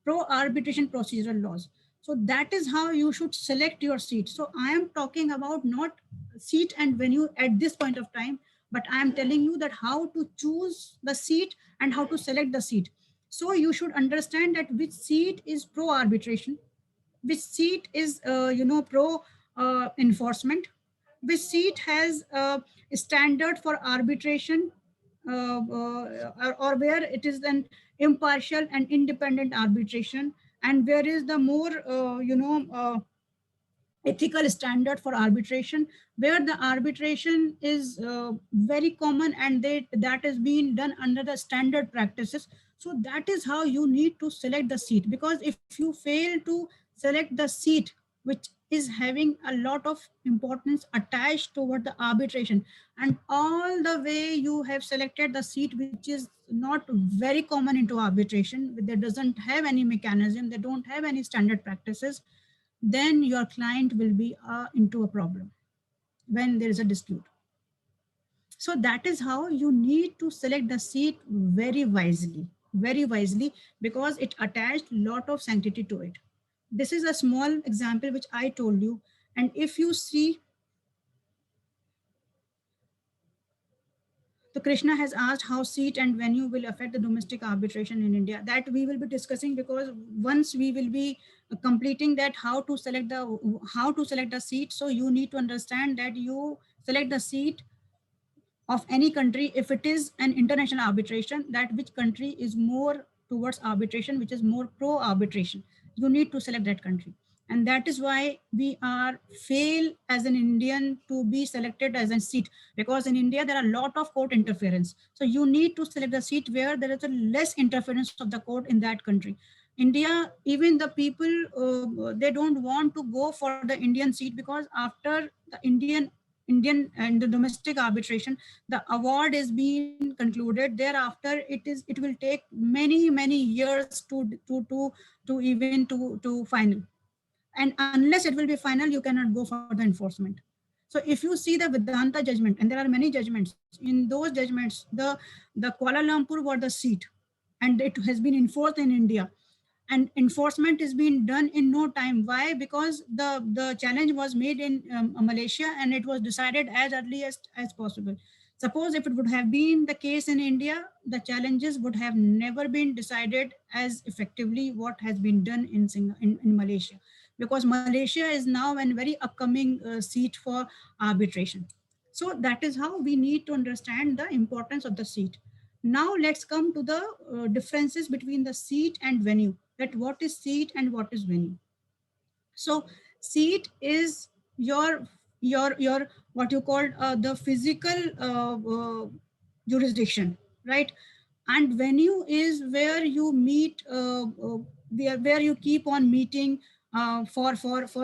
pro arbitration procedural laws. So that is how you should select your seat. So I am talking about not seat and venue at this point of time, but I am telling you that how to choose the seat and how to select the seat. So you should understand that which seat is pro arbitration, which seat is pro enforcement, which seat has a standard for arbitration, or where it is an impartial and independent arbitration, and where is the more ethical standard for arbitration, where the arbitration is very common, and that is being done under the standard practices. So that is how you need to select the seat, because if you fail to select the seat which is having a lot of importance attached toward the arbitration, and all the way you have selected the seat which is not very common into arbitration, they doesn't have any mechanism, they don't have any standard practices, then your client will be into a problem when there is a dispute. So that is how you need to select the seat very wisely, because it attached lot of sanctity to it. This is a small example which I told you. And if you see, so Krishna has asked how seat and venue will affect the domestic arbitration in India. That we will be discussing, because once we will be completing that, how to select the seat. So you need to understand that you select the seat of any country. If it is an international arbitration, that which country is more towards arbitration, which is more pro arbitration, you need to select that country. And that is why we are fail as an Indian to be selected as a seat, because in India there are a lot of court interference. So you need to select the seat where there is a less interference of the court in that country. India, even the people, they don't want to go for the Indian seat, because after the Indian and the domestic arbitration, the award is being concluded. Thereafter, it will take many years to even to final. And unless it will be final, you cannot go for the enforcement. So if you see the Vedanta judgment, and there are many judgments, in those judgments, the Kuala Lumpur were the seat, and it has been enforced in India, and enforcement is being done in no time. Why? Because the challenge was made in Malaysia, and it was decided as early as possible. Suppose if it would have been the case in India, the challenges would have never been decided as effectively what has been done in Malaysia, because Malaysia is now a very upcoming seat for arbitration. So that is how we need to understand the importance of the seat. Now let's come to the differences between the seat and venue. That what is seat and what is venue. So seat is your what you call the physical jurisdiction, right? And venue is where you meet, where you keep on meeting for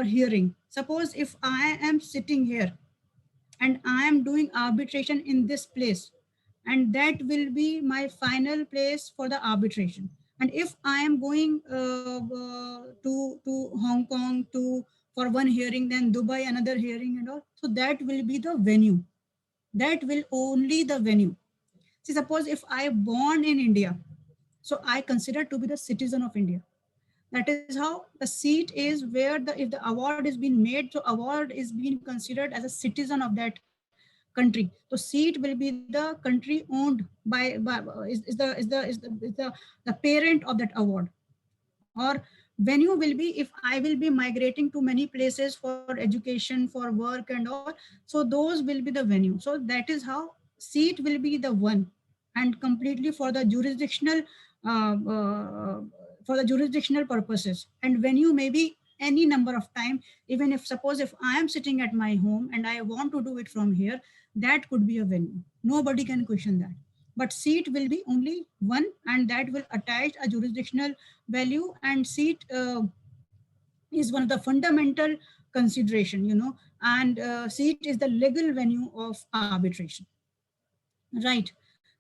hearing. Suppose if I am sitting here and I am doing arbitration in this place, and that will be my final place for the arbitration. And if I am going to Hong Kong to for one hearing, then Dubai another hearing and all, so that will be the venue. That will only the venue. See, suppose if I born in India, so I consider to be the citizen of India. That is how the seat is, where the if the award is being made, so award is being considered as a citizen of that country. So seat will be the country owned by the parent of that award. Or venue will be if I will be migrating to many places for education, for work and all, so those will be the venue. So that is how seat will be the one, and completely uh, uh, for the jurisdictional purposes. And venue may be any number of time. Even if suppose if I am sitting at my home and I want to do it from here, that could be a venue. Nobody can question that. But seat will be only one, and that will attach a jurisdictional value. And seat is one of the fundamental consideration, and seat is the legal venue of arbitration, right?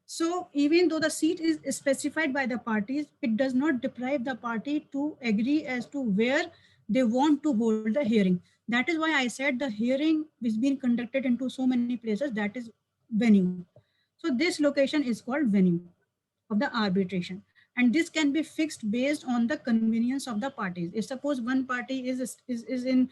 So even though the seat is specified by the parties, it does not deprive the party to agree as to where they want to hold the hearing. That is why I said the hearing is being conducted into so many places, that is venue. So this location is called venue of the arbitration. And this can be fixed based on the convenience of the parties. If suppose one party is in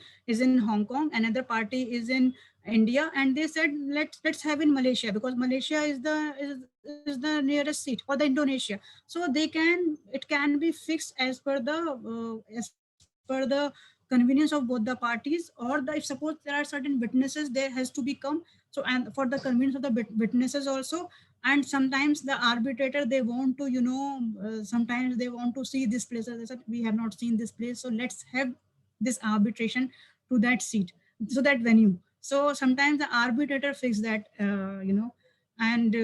Hong Kong, another party is in India, and they said let's have in Malaysia, because Malaysia is the nearest seat, or the Indonesia. So it can be fixed as per the convenience of both the parties. Or the, if suppose there are certain witnesses, there has to be come, so and for the convenience of the witnesses also. And sometimes the arbitrator, they want to, sometimes they want to see this place. As I said, we have not seen this place, so let's have this arbitration to that seat, so that venue. So sometimes the arbitrator fix that, and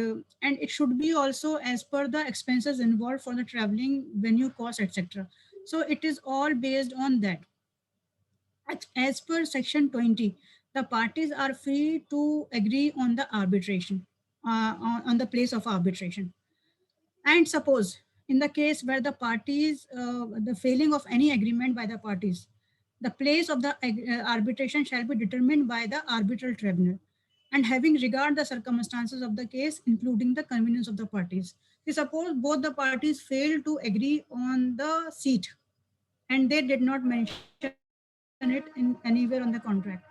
it should be also as per the expenses involved for the traveling, venue cost, etc. So it is all based on that. As per section 20, the parties are free to agree on the arbitration, on the place of arbitration. And suppose in the case where the parties, the failing of any agreement by the parties, the place of the arbitration shall be determined by the arbitral tribunal, and having regard the circumstances of the case, including the convenience of the parties. See, suppose both the parties fail to agree on the seat, and they did not mention any it in anywhere on the contract,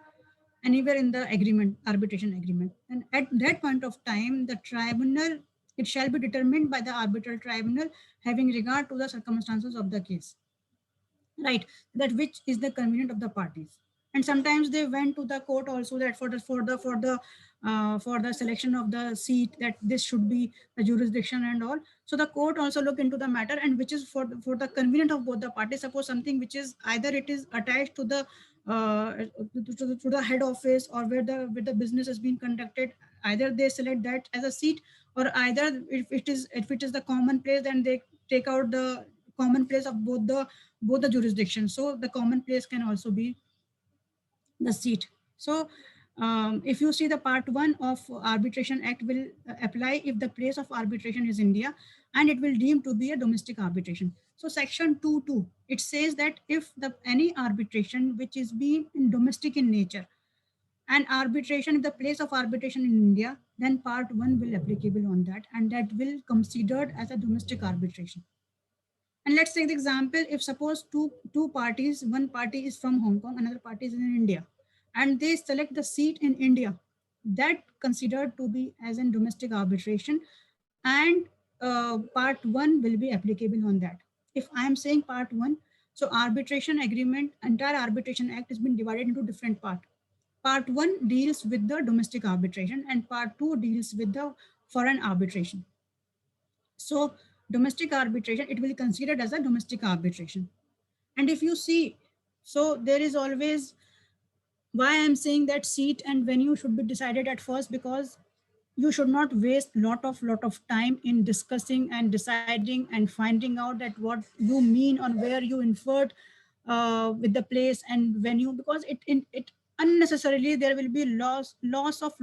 anywhere in the agreement, arbitration agreement. And at that point of time, the tribunal, it shall be determined by the arbitral tribunal having regard to the circumstances of the case, right? That which is the convenient of the parties. And sometimes they went to the court also, that for the selection of the seat, that this should be the jurisdiction and all. So the court also look into the matter, and which is for the convenient of both the parties. Suppose something which is either it is attached to the to the head office, or where the business is being conducted, either they select that as a seat, or either if it is the common place, then they take out the common place of both the jurisdictions. So the common place can also be the seat. So if you see, the part 1 of arbitration act will apply if the place of arbitration is India, and it will deem to be a domestic arbitration. So section 2.2, it says that if the any arbitration which is being domestic in nature, and arbitration, if the place of arbitration in India, then part 1 will applicable on that, and that will considered as a domestic arbitration. And let's take the example, if suppose two parties, one party is from Hong Kong, another party is in India, and they select the seat in India, that considered to be as in domestic arbitration, and part 1 will be applicable on that. If I am saying part 1, so arbitration agreement, entire arbitration act has been divided into different parts. Part 1 deals with the domestic arbitration, and part 2 deals with the foreign arbitration. So domestic arbitration, it will be considered as a domestic arbitration. And if you see, so there is always, why I'm saying that seat and venue should be decided at first, because you should not waste lot of time in discussing and deciding and finding out that what you mean on where you inferred with the place and venue, because it unnecessarily there will be loss of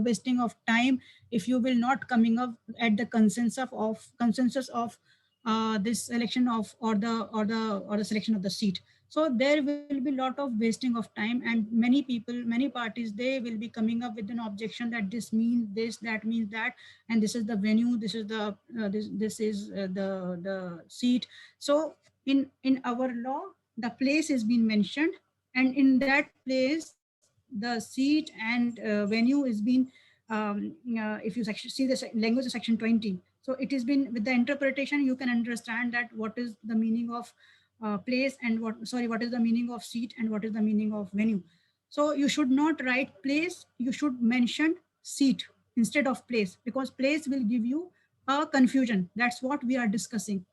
wasting of time if you will not coming up at the consensus of this selection of or the selection of the seat. So there will be a lot of wasting of time, and many people, many parties, they will be coming up with an objection that this means this, that means that, and this is the venue, this is the this is the seat. So in our law, the place is being mentioned, and in that place the seat and venue is being if you see the language of section 20. So it has been, with the interpretation you can understand that what is the meaning of place, and what is the meaning of seat, and what is the meaning of venue. So you should not write place, you should mention seat instead of place, because place will give you a confusion. That's what we are discussing.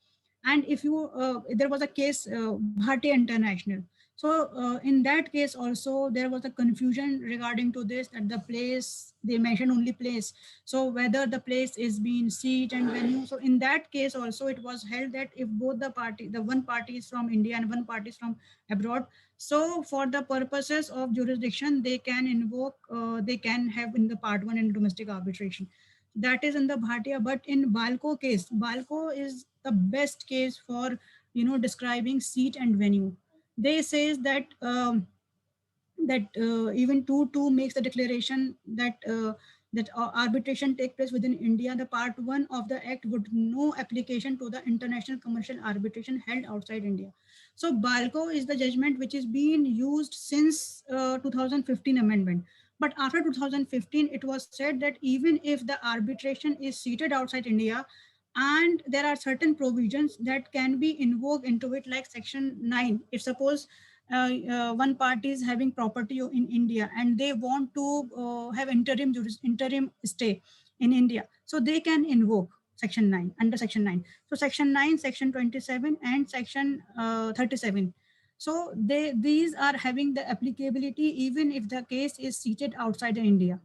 And if you there was a case, Bharti International. So in that case also there was a confusion regarding to this, that the place, they mentioned only place, so whether the place is being seat and venue. So in that case also it was held that if both the one party is from India and one party is from abroad, so for the purposes of jurisdiction they can invoke, they can have in the part 1 in domestic arbitration. That is in the Bhatia. But in Balco case, Balco is the best case for describing seat and venue. They says that even 2.2 makes the declaration that arbitration take place within India. The part 1 of the act would no application to the international commercial arbitration held outside India. So Balco is the judgment which is being used since 2015 amendment. But after 2015, it was said that even if the arbitration is seated outside India, and there are certain provisions that can be invoked into it, like section 9. If suppose one party is having property in India and they want to have interim stay in India, so they can invoke section 9, under section 9. So section 9, section 27, and section 37. So these are having the applicability even if the case is seated outside India.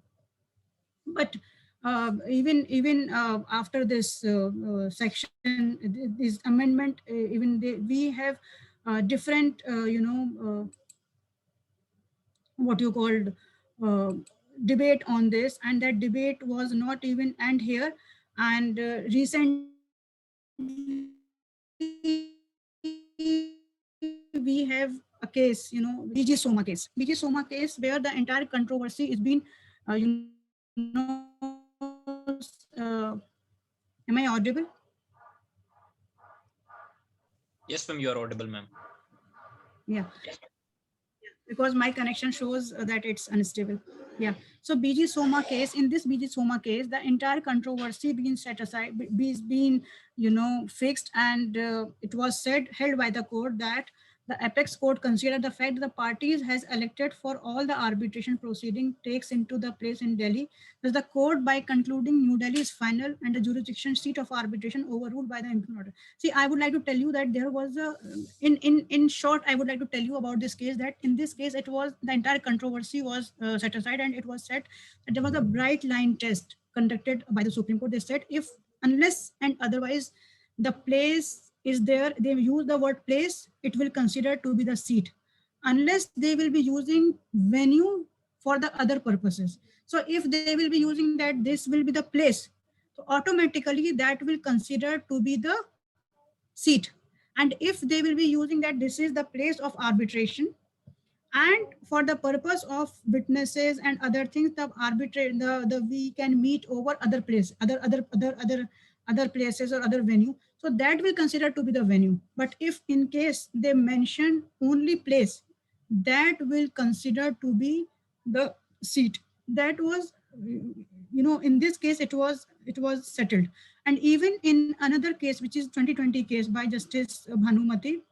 But even after this section, this amendment, we have different what you called debate on this, and that debate was not even end here. And recently we have a case, BG Soma case. BG Soma case, where the entire controversy is being am I audible? Yes, ma'am, you are audible, ma'am. Yeah, because my connection shows that it's unstable. Yeah. So BG Soma case, in this BG Soma case, the entire controversy being set aside, being, fixed, and it was said, held by the court that the apex court considered the fact that the parties has elected for all the arbitration proceeding takes into the place in Delhi. Thus, the court, by concluding New Delhi is final and the jurisdiction seat of arbitration overruled by the imperial order. See, I would like to tell you that there was a, in short, I would like to tell you about this case, that in this case, it was the entire controversy was set aside, and it was said that there was a bright line test conducted by the Supreme Court. They said, if, unless and otherwise the place is there, they use the word place, it will consider to be the seat, unless they will be using venue for the other purposes. So if they will be using that this will be the place, so automatically that will consider to be the seat. And if they will be using that this is the place of arbitration, and for the purpose of witnesses and other things, the arbitrate the we can meet over other place, other places or other venue, so that will consider to be the venue. But if in case they mention only place, that will consider to be the seat. That was, in this case, it was settled. And even in another case, which is 2020 case by Justice Bhanumati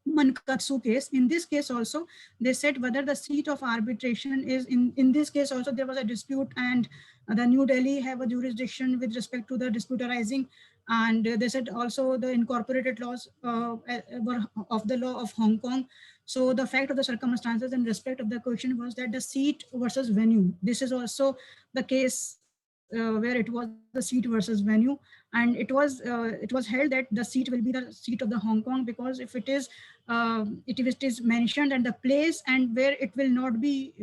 Mankatsu case. In this case also, they said whether the seat of arbitration is in this case also there was a dispute, and the New Delhi have a jurisdiction with respect to the dispute arising. And they said also the incorporated laws were of the law of Hong Kong. So the fact of the circumstances in respect of the question was that the seat versus venue. This is also the case where it was the seat versus venue, and it was held that the seat will be the seat of the Hong Kong, because if it is mentioned and the place and where it will not be,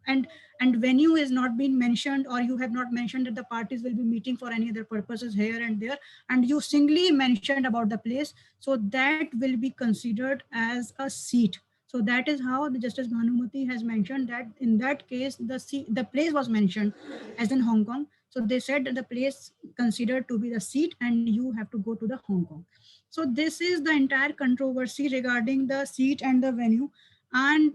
and venue is not being mentioned, or you have not mentioned that the parties will be meeting for any other purposes here and there, and you singly mentioned about the place, so that will be considered as a seat. So that is how the Justice Bhanumati has mentioned that in that case, the place was mentioned as in Hong Kong. So they said that the place considered to be the seat and you have to go to the Hong Kong. So this is the entire controversy regarding the seat and the venue. And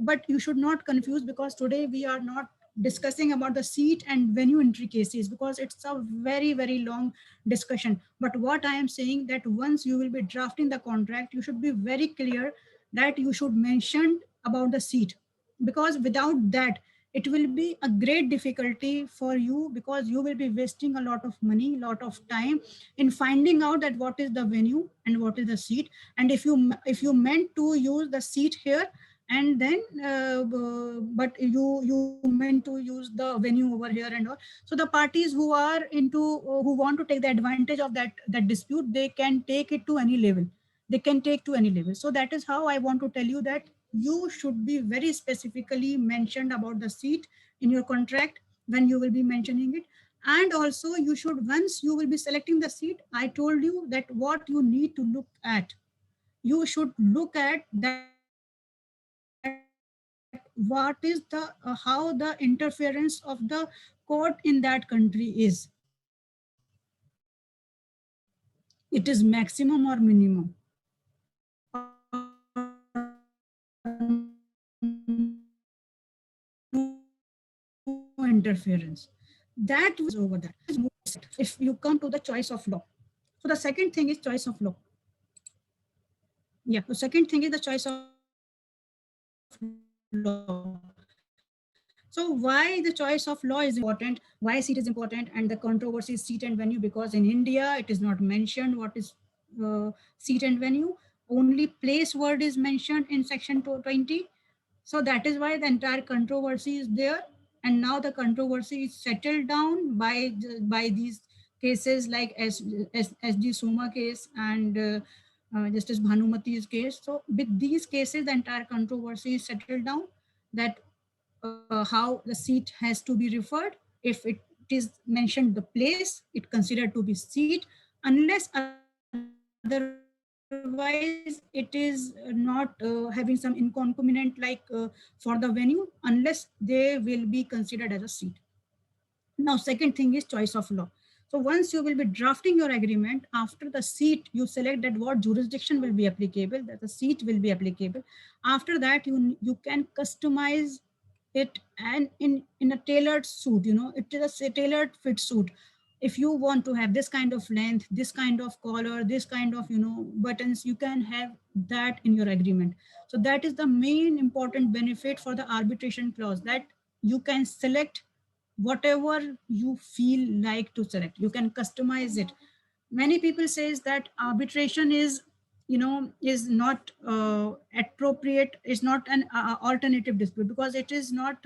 but you should not confuse, because today we are not discussing about the seat and venue intricacies, because it's a very, very long discussion. But what I am saying, that once you will be drafting the contract, you should be very clear that you should mention about the seat, because without that it will be a great difficulty for you, because you will be wasting a lot of money, lot of time in finding out that what is the venue and what is the seat. And if you meant to use the seat here, and then but you meant to use the venue over here and all, so the parties who are into who want to take the advantage of that dispute, they can take it to any level. They can take to any level. So that is how I want to tell you that you should be very specifically mentioned about the seat in your contract when you will be mentioning it. And also you should, once you will be selecting the seat, I told you that what you need to look at, you should look at that what is the how the interference of the court in that country is. It is maximum or minimum, or no interference. That will over that. If you come to the choice of law. So the second thing is choice of law. Yeah, the second thing is the choice of law. So why the choice of law is important, why seat is important, and the controversy is seat and venue, because in India it is not mentioned what is seat and venue. Only place word is mentioned in section 20. So that is why the entire controversy is there. And now the controversy is settled down by these cases like SG Soma case and Justice Bhanumati's case. So with these cases, the entire controversy is settled down, that how the seat has to be referred. If it is mentioned the place, it considered to be seat, unless otherwise it is not having some inconvenient like for the venue, unless they will be considered as a seat. Now, second thing is choice of law. So once you will be drafting your agreement, after the seat, you select that what jurisdiction will be applicable, that the seat will be applicable. After that, you can customize it and in a tailored suit, it is a tailored fit suit. If you want to have this kind of length, this kind of collar, this kind of buttons, you can have that in your agreement. So that is the main important benefit for the arbitration clause, that you can select whatever you feel like to select. You can customize it. Many people says that arbitration is is not appropriate, is not an alternative dispute, because it is not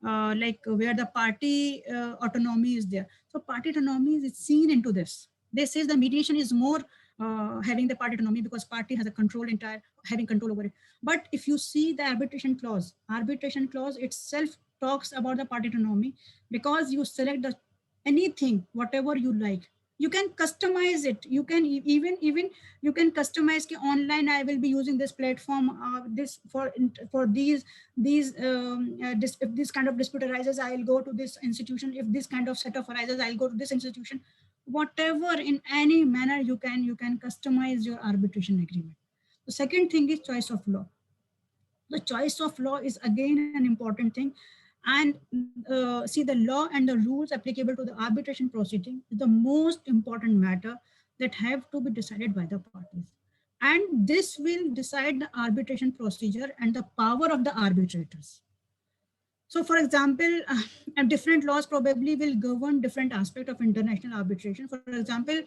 like where the party autonomy is there. So party autonomy is seen into this. They say the mediation is more having the party autonomy, because party has a control entire having control over it. But if you see the arbitration clause itself talks about the party autonomy, because you select the anything whatever you like. You can customize it. You can even you can customize ki online I will be using this platform, this for if this kind of dispute arises, I'll go to this institution. If this kind of setup arises, I'll go to this institution. Whatever, in any manner you can customize your arbitration agreement. The second thing is choice of law. The choice of law is again an important thing. And see, the law and the rules applicable to the arbitration proceeding is the most important matter that have to be decided by the parties. And this will decide the arbitration procedure and the power of the arbitrators. So for example, different laws probably will govern different aspects of international arbitration. For example,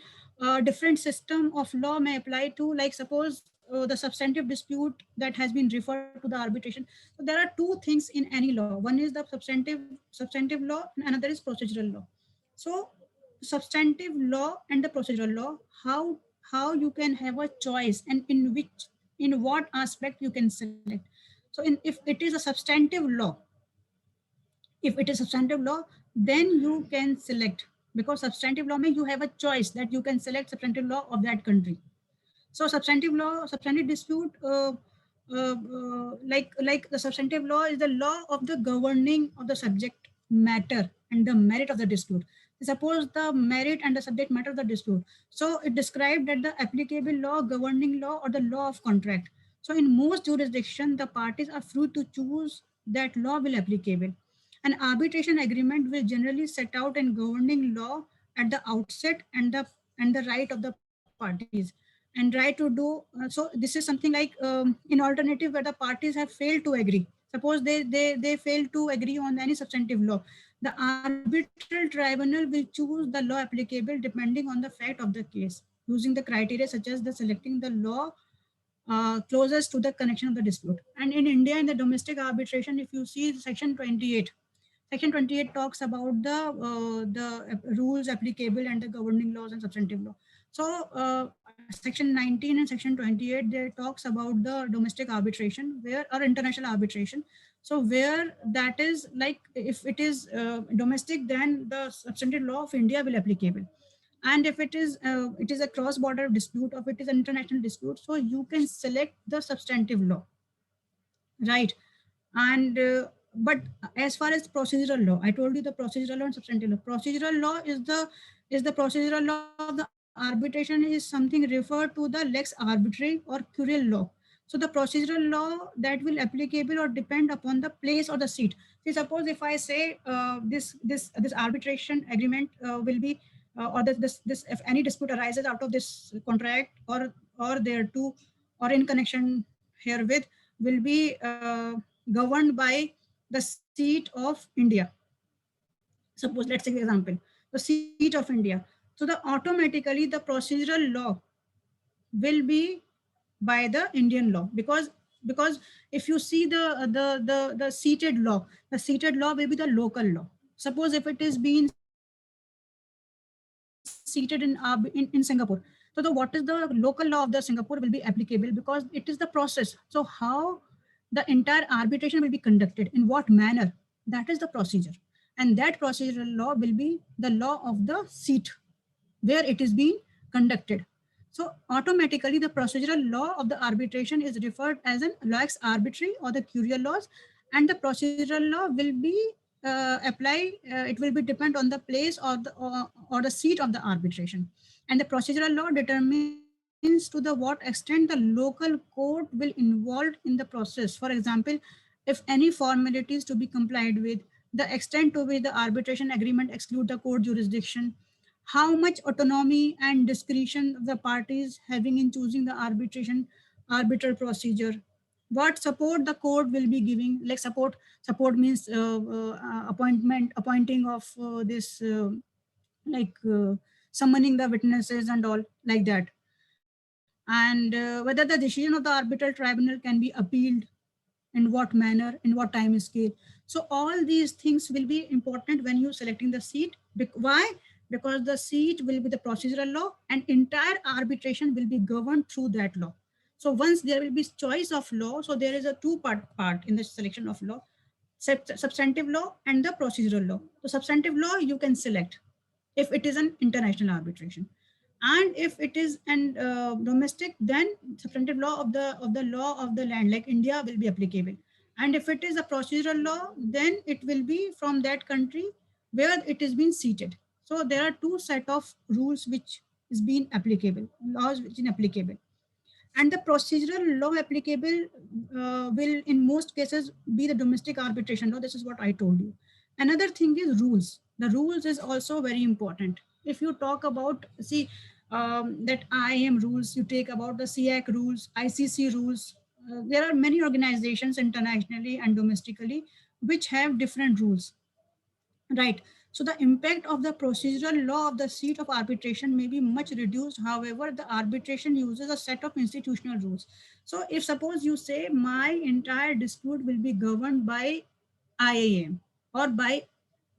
different system of law may apply to, like suppose the substantive dispute that has been referred to the arbitration. So there are two things in any law. One is the substantive law and another is procedural law. So substantive law and the procedural law, how you can have a choice and in what aspect you can select. So if it is a substantive law, if it is substantive law, then you can select, because substantive law means you have a choice that you can select substantive law of that country. So substantive dispute, like the substantive law is the law of the governing of the subject matter and the merit of the dispute. Suppose the merit and the subject matter of the dispute. So it described that the applicable law, governing law, or the law of contract. So in most jurisdictions, the parties are free to choose that law will applicable. An arbitration agreement will generally set out a governing law at the outset and the right of the parties and try to do so this is something like in alternative where the parties have failed to agree. Suppose they fail to agree on any substantive law, the arbitral tribunal will choose the law applicable depending on the fact of the case, using the criteria such as the selecting the law closest to the connection of the dispute. And in India, in the domestic arbitration, if you see section 28, Section 28 talks about the rules applicable and the governing laws and substantive law. So section 19 and section 28, they talks about the domestic arbitration where or international arbitration. So where that is like, if it is domestic, then the substantive law of India will applicable. And if it is a cross-border dispute, or if it is an international dispute, so you can select the substantive law, right? And but as far as procedural law, I told you the procedural law and substantive law. Procedural law is the procedural law of the arbitration is something referred to the lex arbitrae or curial law. So the procedural law that will applicable or depend upon the place or the seat. See, suppose if I say this arbitration agreement will be or this if any dispute arises out of this contract or there to or in connection herewith will be governed by the seat of India. Suppose, let's take the example, the seat of India. So the automatically the procedural law will be by the Indian law, because if you see the seated law, the seated law will be the local law. Suppose if it is being seated in Singapore, so what is the local law of the Singapore will be applicable, because it is the process. So how the entire arbitration will be conducted, in what manner, that is the procedure. And that procedural law will be the law of the seat where it is being conducted. So automatically the procedural law of the arbitration is referred as an lex arbitrae or the curial laws, and the procedural law will be apply, it will be depend on the place or the seat of the arbitration. And the procedural law determines to the what extent the local court will involved in the process. For example, if any formalities to be complied with, the extent to which the arbitration agreement exclude the court jurisdiction, how much autonomy and discretion the parties having in choosing the arbitral procedure, what support the court will be giving, like support means appointing of this like summoning the witnesses and all like that, and whether the decision of the arbitral tribunal can be appealed, in what manner, in what time scale. So all these things will be important when you selecting the seat. Why? Because the seat will be the procedural law and entire arbitration will be governed through that law. So once there will be choice of law, so there is a two part in the selection of law, substantive law and the procedural law. So substantive law you can select if it is an international arbitration, and if it is an domestic, then substantive law of the law of the land like India will be applicable. And if it is a procedural law, then it will be from that country where it is being seated. So there are two set of rules which is being applicable, laws which is applicable. And the procedural law applicable will in most cases be the domestic arbitration law. This is what I told you. Another thing is rules. The rules is also very important. If you talk about, see, that IAM rules, you take about the SIAC rules, ICC rules, there are many organizations internationally and domestically which have different rules. Right. So the impact of the procedural law of the seat of arbitration may be much reduced. However, the arbitration uses a set of institutional rules. So if suppose you say my entire dispute will be governed by IAM or by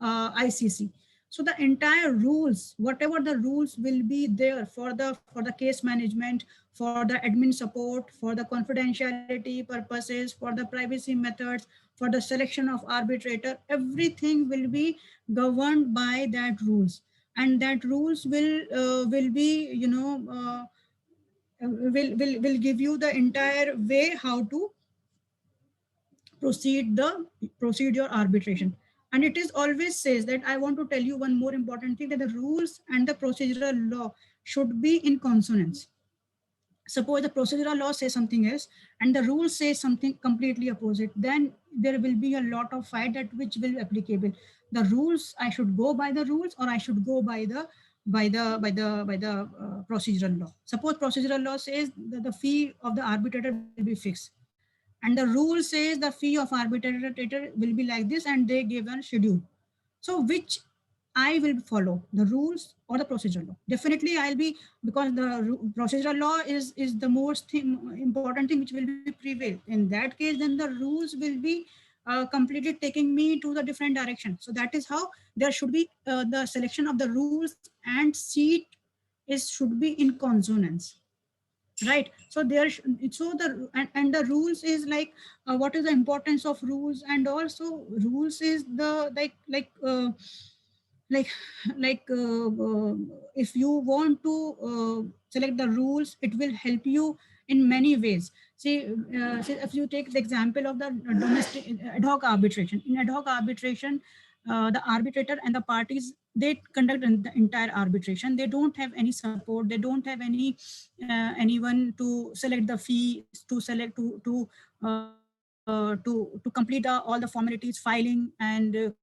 ICC. So the entire rules, whatever the rules will be there for the case management, for the admin support, for the confidentiality purposes, for the privacy methods, for the selection of arbitrator, everything will be governed by that rules. And that rules will be, you know, will give you the entire way how to proceed your arbitration. And it is always says that, I want to tell you one more important thing, that the rules and the procedural law should be in consonance. Suppose the procedural law says something else and the rules say something completely opposite, then there will be a lot of fight that which will be applicable. The rules, I should go by the rules or I should go by the procedural law. Suppose procedural law says that the fee of the arbitrator will be fixed, and the rule says the fee of arbitrator will be like this, and they give a schedule. So which I will follow, the rules or the procedural law? Definitely I'll be, because the procedural law is the most important thing which will be prevail. In that case, then the rules will be completely taking me to the different direction. So that is how there should be the selection of the rules and seat is should be in consonance, right? So there so the and the rules is like what is the importance of rules, and also rules is the like if you want to select the rules, it will help you in many ways. See, if you take the example of the domestic ad hoc arbitration, in ad hoc arbitration, the arbitrator and the parties, they conduct the entire arbitration. They don't have any support, they don't have anyone to select the fees, to select to complete all the formalities, filing and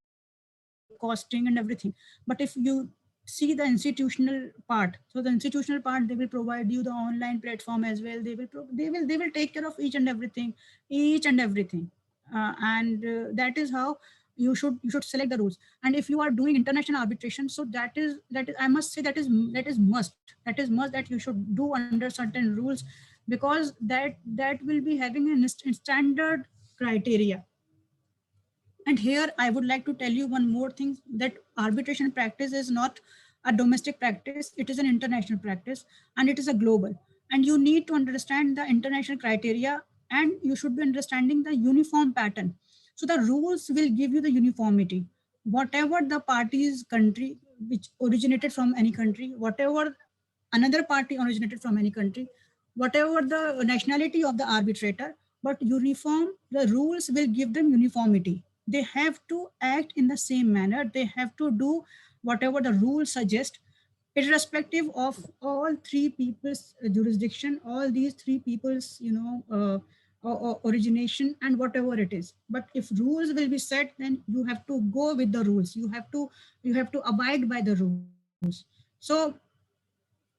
costing and everything. But if you see the institutional part, so the institutional part, they will provide you the online platform as well. They will take care of each and everything, and that is how you should select the rules. And if you are doing international arbitration, so that is I must say that is must that you should do under certain rules, because that will be having a standard criteria. And here I would like to tell you one more thing, that arbitration practice is not a domestic practice, it is an international practice, and it is a global. And you need to understand the international criteria, and you should be understanding the uniform pattern. So the rules will give you the uniformity. Whatever the party's country, which originated from any country, whatever another party originated from any country, whatever the nationality of the arbitrator, but uniform, the rules will give them uniformity. They have to act in the same manner. They have to do whatever the rule suggests, irrespective of all three people's jurisdiction, all these three people's, origination and whatever it is. But if rules will be set, then you have to go with the rules. You have to abide by the rules. So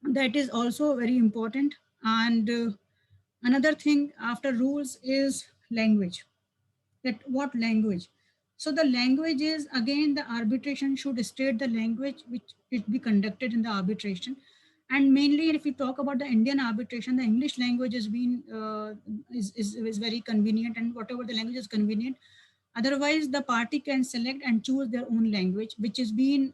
that is also very important. And another thing after rules is language. That what language? So the language is, again, the arbitration should state the language which it be conducted in the arbitration. And mainly if we talk about the Indian arbitration, the English language has been is very convenient, and whatever the language is convenient. Otherwise the party can select and choose their own language which is being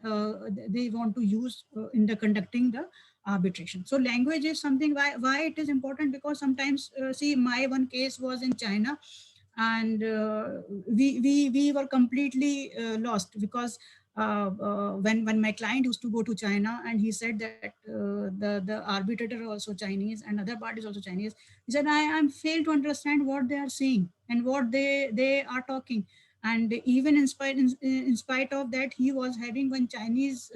they want to use in the conducting the arbitration. So language is something, why it is important, because sometimes see, my one case was in China, and we were completely lost, because when my client used to go to China, and he said that the arbitrator also Chinese and other parties also Chinese. He said, I'm failed to understand what they are saying and what they are talking. And even in spite of that, he was having one Chinese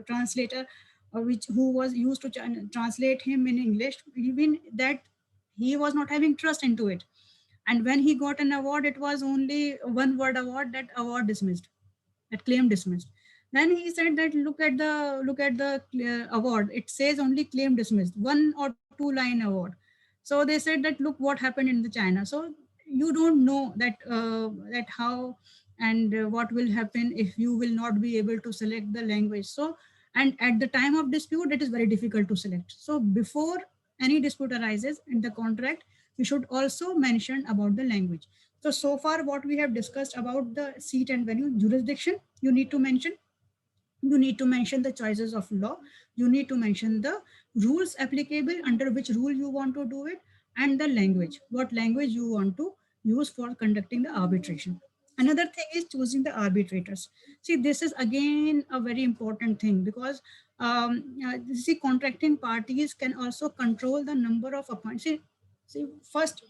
translator, which who was used to translate him in English. Even that, he was not having trust into it. And when he got an award, it was only one word award, that award dismissed, that claim dismissed. Then he said that look at the award, it says only claim dismissed, one or two line award. So they said that look what happened in the China. So you don't know that how and what will happen if you will not be able to select the language. So, and at the time of dispute, it is very difficult to select. So before any dispute arises in the contract, we should also mention about the language. So far what we have discussed about the seat and venue, jurisdiction, you need to mention. You need to mention the choices of law. You need to mention the rules applicable, under which rule you want to do it, and the language, what language you want to use for conducting the arbitration. Another thing is choosing the arbitrators. See, this is again a very important thing, because see, contracting parties can also control the number of appointments. See, first,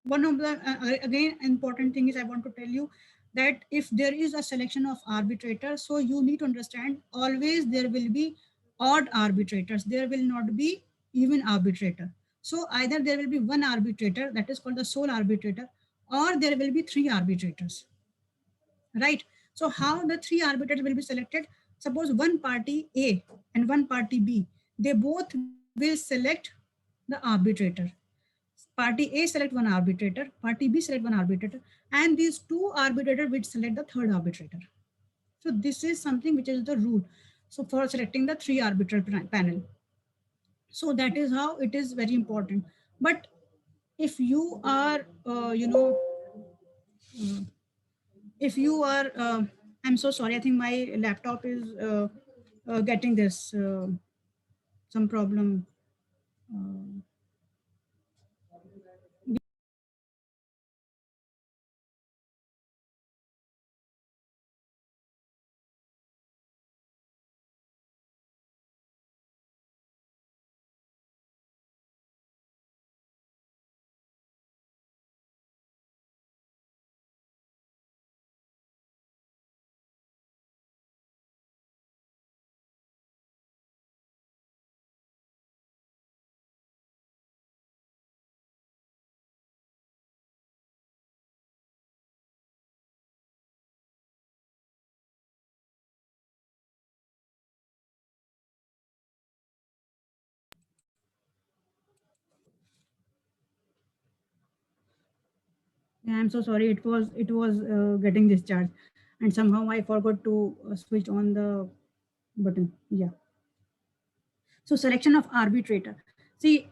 one of the again important thing is, I want to tell you that if there is a selection of arbitrators, so you need to understand, always there will be odd arbitrators. There will not be even arbitrator. So either there will be one arbitrator, that is called the sole arbitrator, or there will be three arbitrators, right? So how the three arbitrators will be selected? Suppose one party A and one party B, they both will select the arbitrator. Party A select one arbitrator, party B select one arbitrator, and these two arbitrators will select the third arbitrator. So this is something which is the rule. So for selecting the three arbitral panel. So that is how it is very important. But if you are, uh, if you are, I'm so sorry, I think my laptop is getting this, some problem. Uh, Yeah, I'm so sorry. It was getting discharged, and somehow I forgot to switch on the button. Yeah. So selection of arbitrator. See,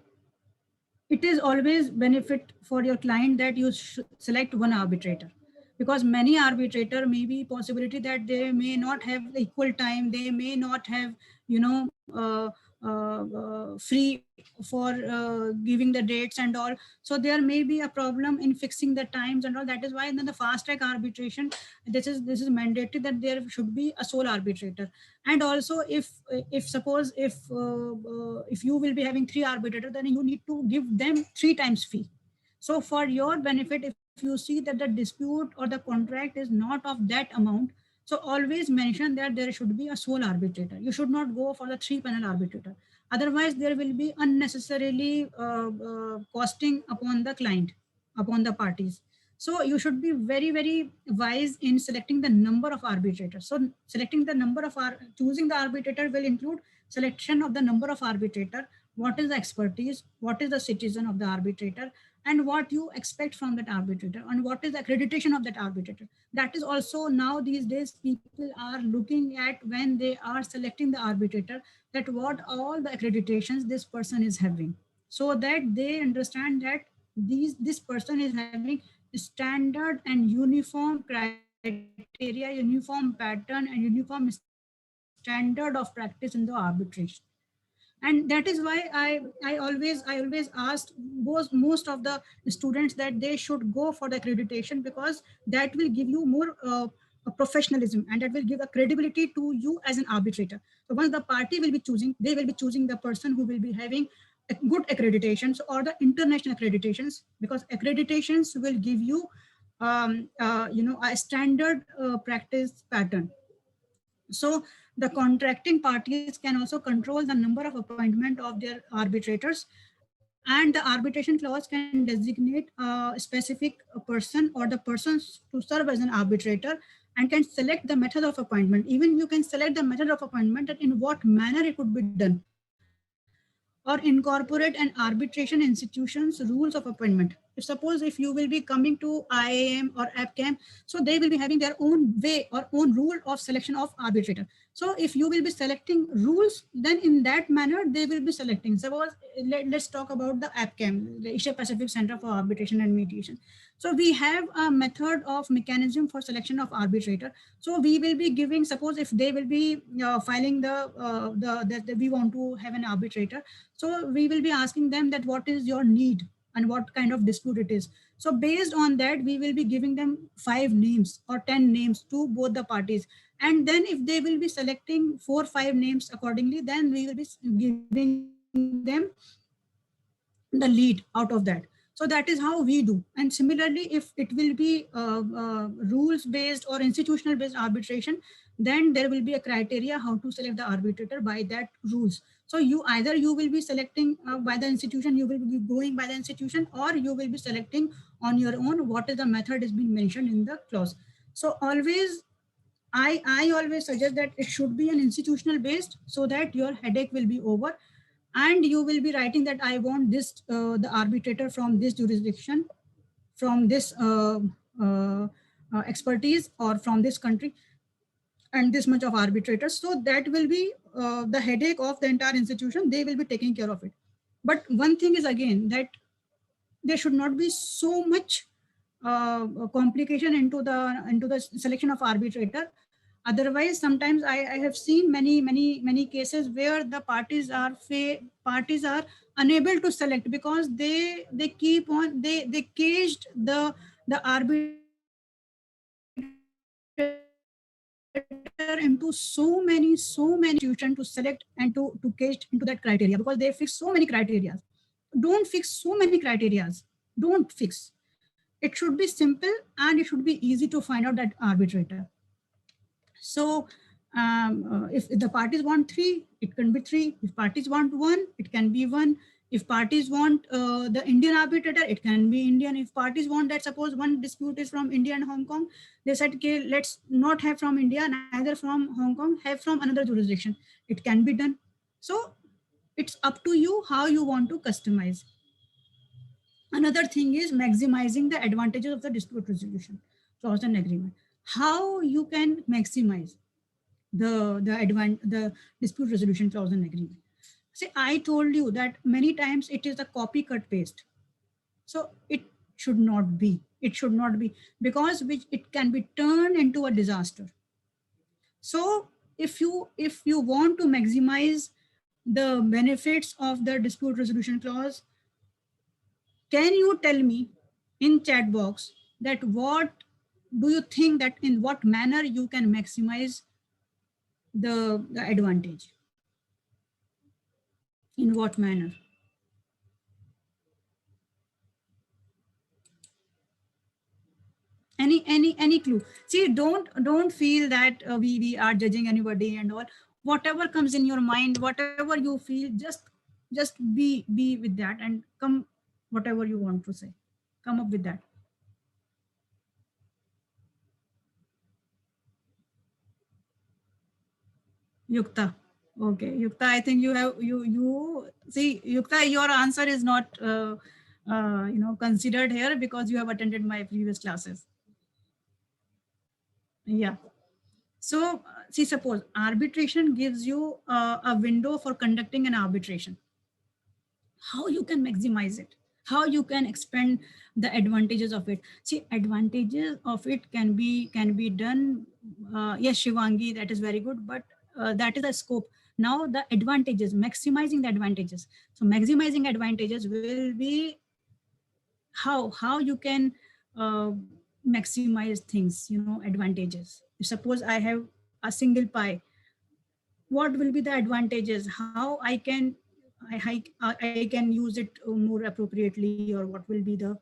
it is always benefit for your client that you select one arbitrator, because many arbitrator may be possibility that they may not have equal time. They may not have, free for giving the dates and all. So there may be a problem in fixing the times and all. That is why then the fast track arbitration, this is mandatory that there should be a sole arbitrator. And also if suppose if you will be having three arbitrators, then you need to give them three times fee. So for your benefit, if you see that the dispute or the contract is not of that amount, so always mention that there should be a sole arbitrator. You should not go for the 3-panel arbitrator. Otherwise, there will be unnecessarily costing upon the client, upon the parties. So you should be very, very wise in selecting the number of arbitrators. So selecting the number of choosing the arbitrator will include selection of the number of arbitrator, what is the expertise, what is the citizen of the arbitrator, and what you expect from that arbitrator, and what is the accreditation of that arbitrator. That is also now these days people are looking at when they are selecting the arbitrator, that what all the accreditations this person is having, so that they understand that this person is having standard and uniform criteria, uniform pattern, and uniform standard of practice in the arbitration. And that is why I always asked most of the students that they should go for the accreditation, because that will give you more professionalism, and that will give a credibility to you as an arbitrator. So once the party will be choosing, they will be choosing the person who will be having good accreditations or the international accreditations, because accreditations will give you a standard practice pattern. So the contracting parties can also control the number of appointment of their arbitrators, and the arbitration clause can designate a specific person or the persons to serve as an arbitrator, and can select the method of appointment. Even you can select the method of appointment, that in what manner it would be done, or incorporate an arbitration institution's rules of appointment. If suppose if you will be coming to IAM or APCAM, so they will be having their own way or own rule of selection of arbitrator. So if you will be selecting rules, then in that manner they will be selecting. Suppose let's talk about the APCAM, the Asia Pacific Center for Arbitration and Mediation. So we have a method of mechanism for selection of arbitrator. So we will be giving, suppose if they will be filing that we want to have an arbitrator, so we will be asking them that what is your need and what kind of dispute it is. So based on that, we will be giving them 5 names or 10 names to both the parties. And then if they will be selecting 4 or 5 names accordingly, then we will be giving them the lead out of that. So that is how we do. And similarly, if it will be rules based or institutional based arbitration, then there will be a criteria how to select the arbitrator by that rules. So you either you will be selecting by the institution, you will be going by the institution, or you will be selecting on your own what is the method is being mentioned in the clause. So always I always suggest that it should be an institutional based, so that your headache will be over, and you will be writing that I want this the arbitrator from this jurisdiction, from this uh, expertise, or from this country, and this much of arbitrators. So that will be the headache of the entire institution. They will be taking care of it. But one thing is again that there should not be so much complication into the selection of arbitrator. Otherwise, sometimes I have seen many cases where the parties are unable to select, because they keep on they caged the arbitrator into so many institutions to select and to cage into that criteria, because they fix so many criteria. Don't fix so many criteria. Don't fix. It should be simple, and it should be easy to find out that arbitrator. So if the parties want 3, it can be 3. If parties want 1, it can be 1. If parties want the Indian arbitrator, it can be Indian. If parties want that, suppose one dispute is from India and Hong Kong, they said, okay, let's not have from India, neither from Hong Kong, have from another jurisdiction. It can be done. So it's up to you how you want to customize. Another thing is maximizing the advantages of the dispute resolution clause and agreement. How you can maximize the dispute resolution clause and agreement. See, I told you that many times it is a copy cut paste. So it should not be. It should not be, because which it can be turned into a disaster. So if you want to maximize the benefits of the dispute resolution clause, can you tell me in chat box that what do you think that in what manner you can maximize the advantage? In what manner? Any clue? See, don't feel that we are judging anybody and all. Whatever comes in your mind, whatever you feel, just be with that and come whatever you want to say, come up with that. Yukta. Okay, Yukta, I think you see, Yukta, your answer is not considered here because you have attended my previous classes. Yeah. So see, suppose arbitration gives you a window for conducting an arbitration. How you can maximize it, how you can expand the advantages of it. See, advantages of it can be done. Yes, Shivangi, that is very good, but that is the scope. Now the advantages, maximizing the advantages. So maximizing advantages will be how you can uh, maximize things, advantages. Suppose I have a single pie, what will be the advantages, how I can use it more appropriately, or what will be the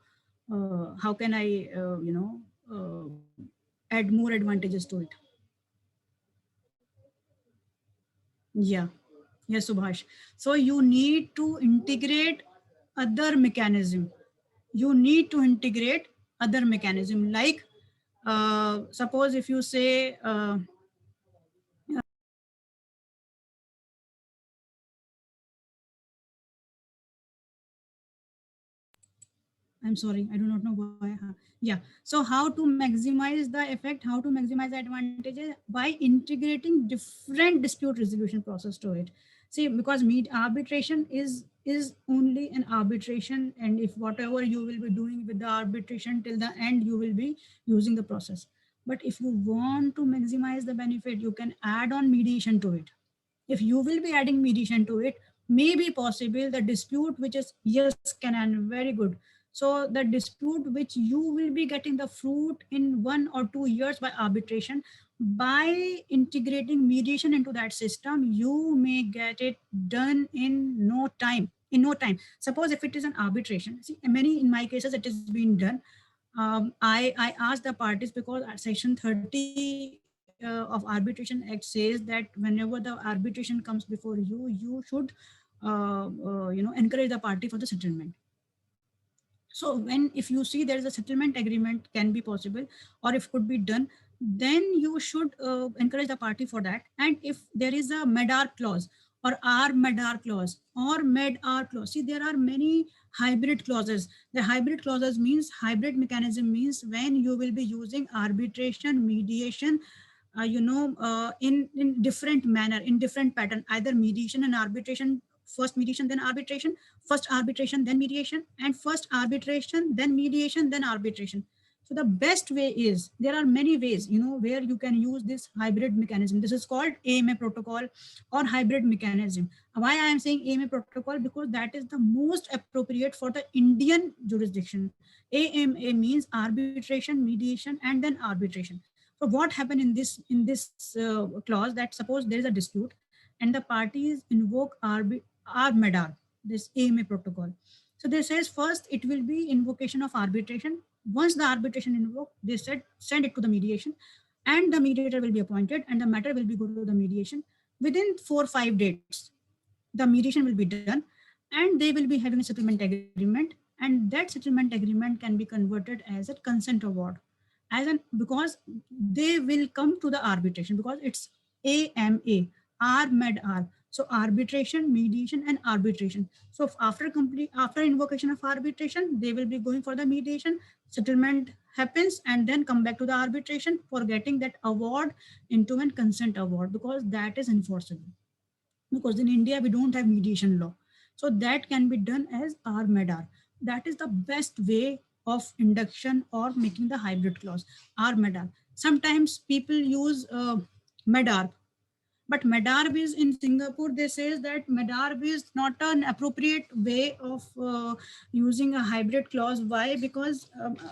how can I add more advantages to it. Yeah, yes, Subhash. So you need to integrate other mechanism, you need to integrate other mechanism, like suppose if you say I'm sorry, I do not know why. Yeah. So how to maximize the effect, how to maximize the advantages by integrating different dispute resolution process to it. See, because arbitration is only an arbitration, and if whatever you will be doing with the arbitration till the end, you will be using the process. But if you want to maximize the benefit, you can add on mediation to it. If you will be adding mediation to it, may be possible the dispute which is yes can and very good, so the dispute which you will be getting the fruit in 1 or 2 years by arbitration, by integrating mediation into that system, you may get it done in no time. In no time. Suppose if it is an arbitration, see, many in my cases it is being done. I asked the parties, because section 30 of arbitration act says that whenever the arbitration comes before you, you should encourage the party for the settlement. So when, if you see there is a settlement agreement can be possible, or if could be done, then you should encourage the party for that. And if there is a medar clause or r medar clause or med r clause, see, there are many hybrid clauses. The hybrid clauses means, hybrid mechanism means when you will be using arbitration, mediation, in different manner, in different pattern, either mediation and arbitration, first mediation then arbitration, first arbitration then mediation, and first arbitration then mediation then arbitration. So the best way is, there are many ways, where you can use this hybrid mechanism. This is called AMA protocol or hybrid mechanism. Why I am saying AMA protocol? Because that is the most appropriate for the Indian jurisdiction. AMA means arbitration, mediation, and then arbitration. So what happened in this clause, that suppose there is a dispute and the parties invoke RMEDAR, this AMA protocol. So they says first it will be invocation of arbitration. Once the arbitration invoked, they said send it to the mediation, and the mediator will be appointed and the matter will be go to the mediation. Within 4 or 5 days, the mediation will be done, and they will be having a settlement agreement, and that settlement agreement can be converted as a consent award, as an, because they will come to the arbitration, because it's AMA, R med R. So arbitration, mediation, and arbitration. So after invocation of arbitration, they will be going for the mediation, settlement happens, and then come back to the arbitration for getting that award into an consent award, because that is enforceable. Because in India, we don't have mediation law. So that can be done as RMEDAR. That is the best way of induction or making the hybrid clause, RMEDAR. Sometimes people use MEDAR, but MEDARB is in Singapore, they says that MEDARB is not an appropriate way of using a hybrid clause. Why? Because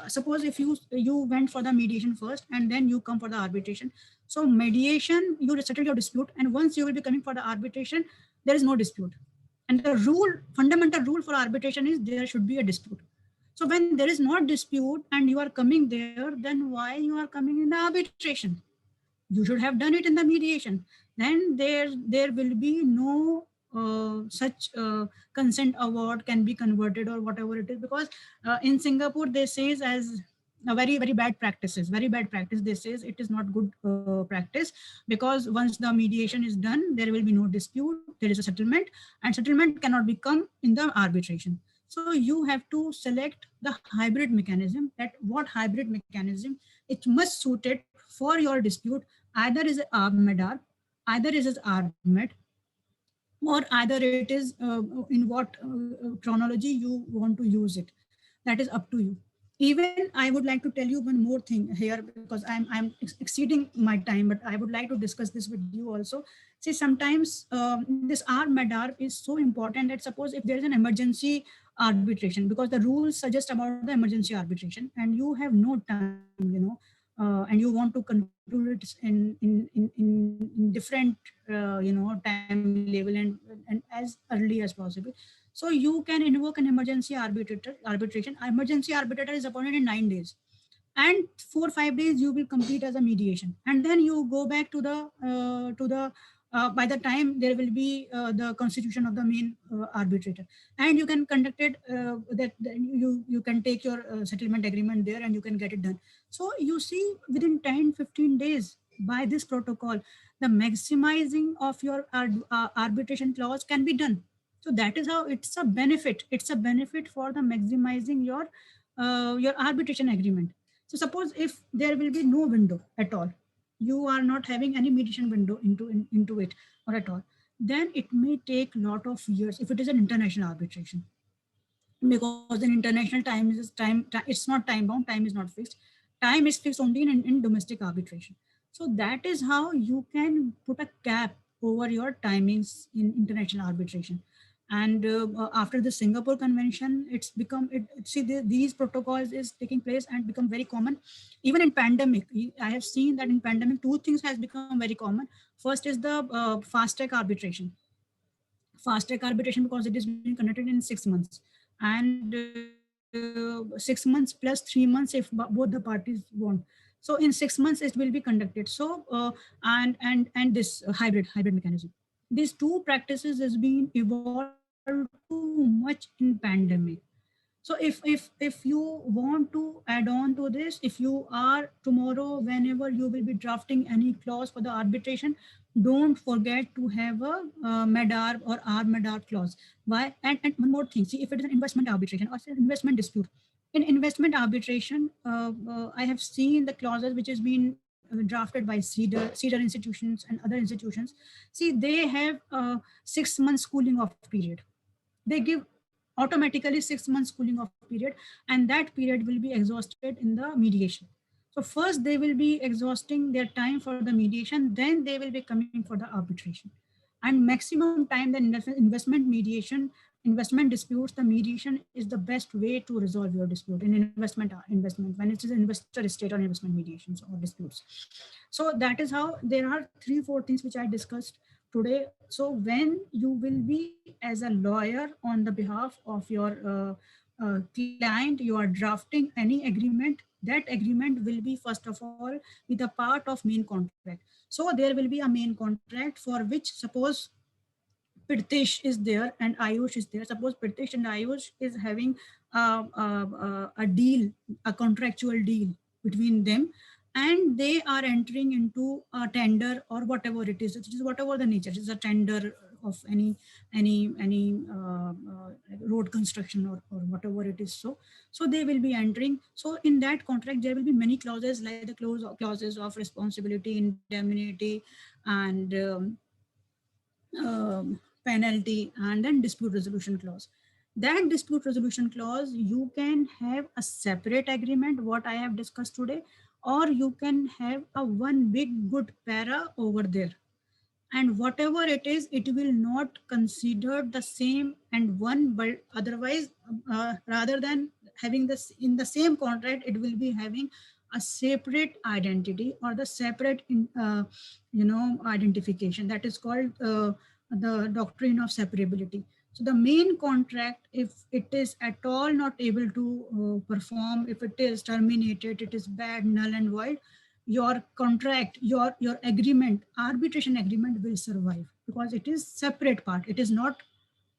suppose if you went for the mediation first and then you come for the arbitration. So mediation, you settle your dispute, and once you will be coming for the arbitration, there is no dispute. And the rule, fundamental rule for arbitration is there should be a dispute. So when there is not dispute and you are coming there, then why you are coming in the arbitration? You should have done it in the mediation. Then there will be no such consent award can be converted or whatever it is, because in Singapore they says as a very very bad practice. They says it is not good practice, because once the mediation is done, there will be no dispute, there is a settlement, and settlement cannot become in the arbitration. So you have to select the hybrid mechanism, that what hybrid mechanism it must suit it for your dispute. Either is ARB-MEDAR, either is ARB-MED, or either it is in what chronology you want to use it. That is up to you. Even I would like to tell you one more thing here, because I'm exceeding my time, but I would like to discuss this with you also. See, sometimes this ARB-MEDAR is so important that suppose if there is an emergency arbitration, because the rules suggest about the emergency arbitration, and you have no time, and you want to conclude it in different time level, and as early as possible. So you can invoke an emergency arbitration. Emergency arbitrator is appointed in 9 days, and 4 5 days you will complete as a mediation, and then you go back to the by the time there will be the constitution of the main arbitrator, and you can conduct it that you can take your settlement agreement there and you can get it done. So you see, within 10 15 days, by this protocol, the maximizing of your arbitration clause can be done. So that is how it's a benefit. It's a benefit for the maximizing your arbitration agreement. So suppose if there will be no window at all, you are not having any mediation window into it or at all, then it may take lot of years if it is an international arbitration, because in international it's not time bound, time is not fixed. Time is fixed only in domestic arbitration. So that is how you can put a cap over your timings in international arbitration. And after the Singapore Convention, it's become these protocols is taking place and become very common. Even in pandemic, I have seen that in pandemic two things has become very common. First is the fast track arbitration. Fast track arbitration, because it is being conducted in 6 months, and 6 months plus 3 months if both the parties want. So in 6 months it will be conducted. So and this hybrid mechanism, these two practices has been evolved too much in pandemic. So if you want to add on to this, if you are tomorrow, whenever you will be drafting any clause for the arbitration, don't forget to have a MEDAR or R-MEDAR clause. Why? And one more thing. See, if it is an investment arbitration or say investment dispute, in investment arbitration, I have seen the clauses which has been drafted by Cedar institutions and other institutions. See, they have 6 months cooling off period. They give automatically 6 months cooling off period, and that period will be exhausted in the mediation. So first they will be exhausting their time for the mediation, then they will be coming for the arbitration. And maximum time, the investment mediation, investment disputes, the mediation is the best way to resolve your dispute in investment when it is investor state or investment mediations or disputes. So that is how there are 3 4 things which I discussed today. So when you will be as a lawyer on the behalf of your client, you are drafting any agreement, that agreement will be first of all with a part of main contract. So there will be a main contract for which, suppose Pritish is there and Ayush is there. Suppose Pritish and Ayush is having a deal, a contractual deal between them, and they are entering into a tender or whatever it is. It is whatever the nature. It is a tender of any road construction or whatever it is. So they will be entering. So in that contract there will be many clauses, like the clauses of responsibility, indemnity, and penalty, and then dispute resolution clause. That dispute resolution clause, you can have a separate agreement, what I have discussed today, or you can have a one big good para over there. And whatever it is, it will not consider the same and one, but otherwise, rather than having this in the same contract, it will be having a separate identity or the separate identification. That is called the doctrine of separability. So the main contract, if it is at all not able to perform, if it is terminated, it is bad, null and void, your contract, your agreement, arbitration agreement will survive because it is separate part. It is not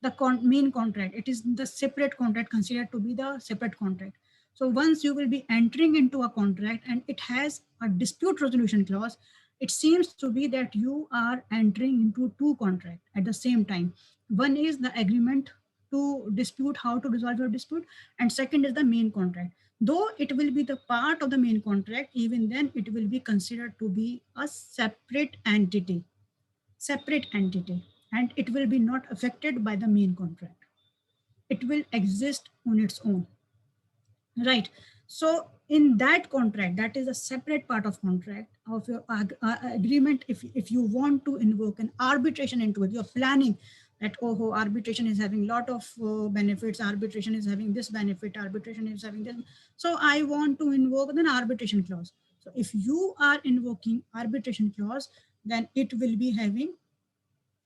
the main contract. It is the separate contract considered to be the separate contract. So once you will be entering into a contract and it has a dispute resolution clause, it seems to be that you are entering into two contracts at the same time. One is the agreement to dispute, how to resolve your dispute, and second is the main contract. Though it will be the part of the main contract, even then it will be considered to be a separate entity, and it will be not affected by the main contract. It will exist on its own, right? So in that contract, that is a separate part of contract of your agreement. If you want to invoke an arbitration into it, you're planning that, oh, arbitration is having a lot of benefits, arbitration is having this benefit, arbitration is having this, so I want to invoke an arbitration clause. So if you are invoking arbitration clause, then it will be having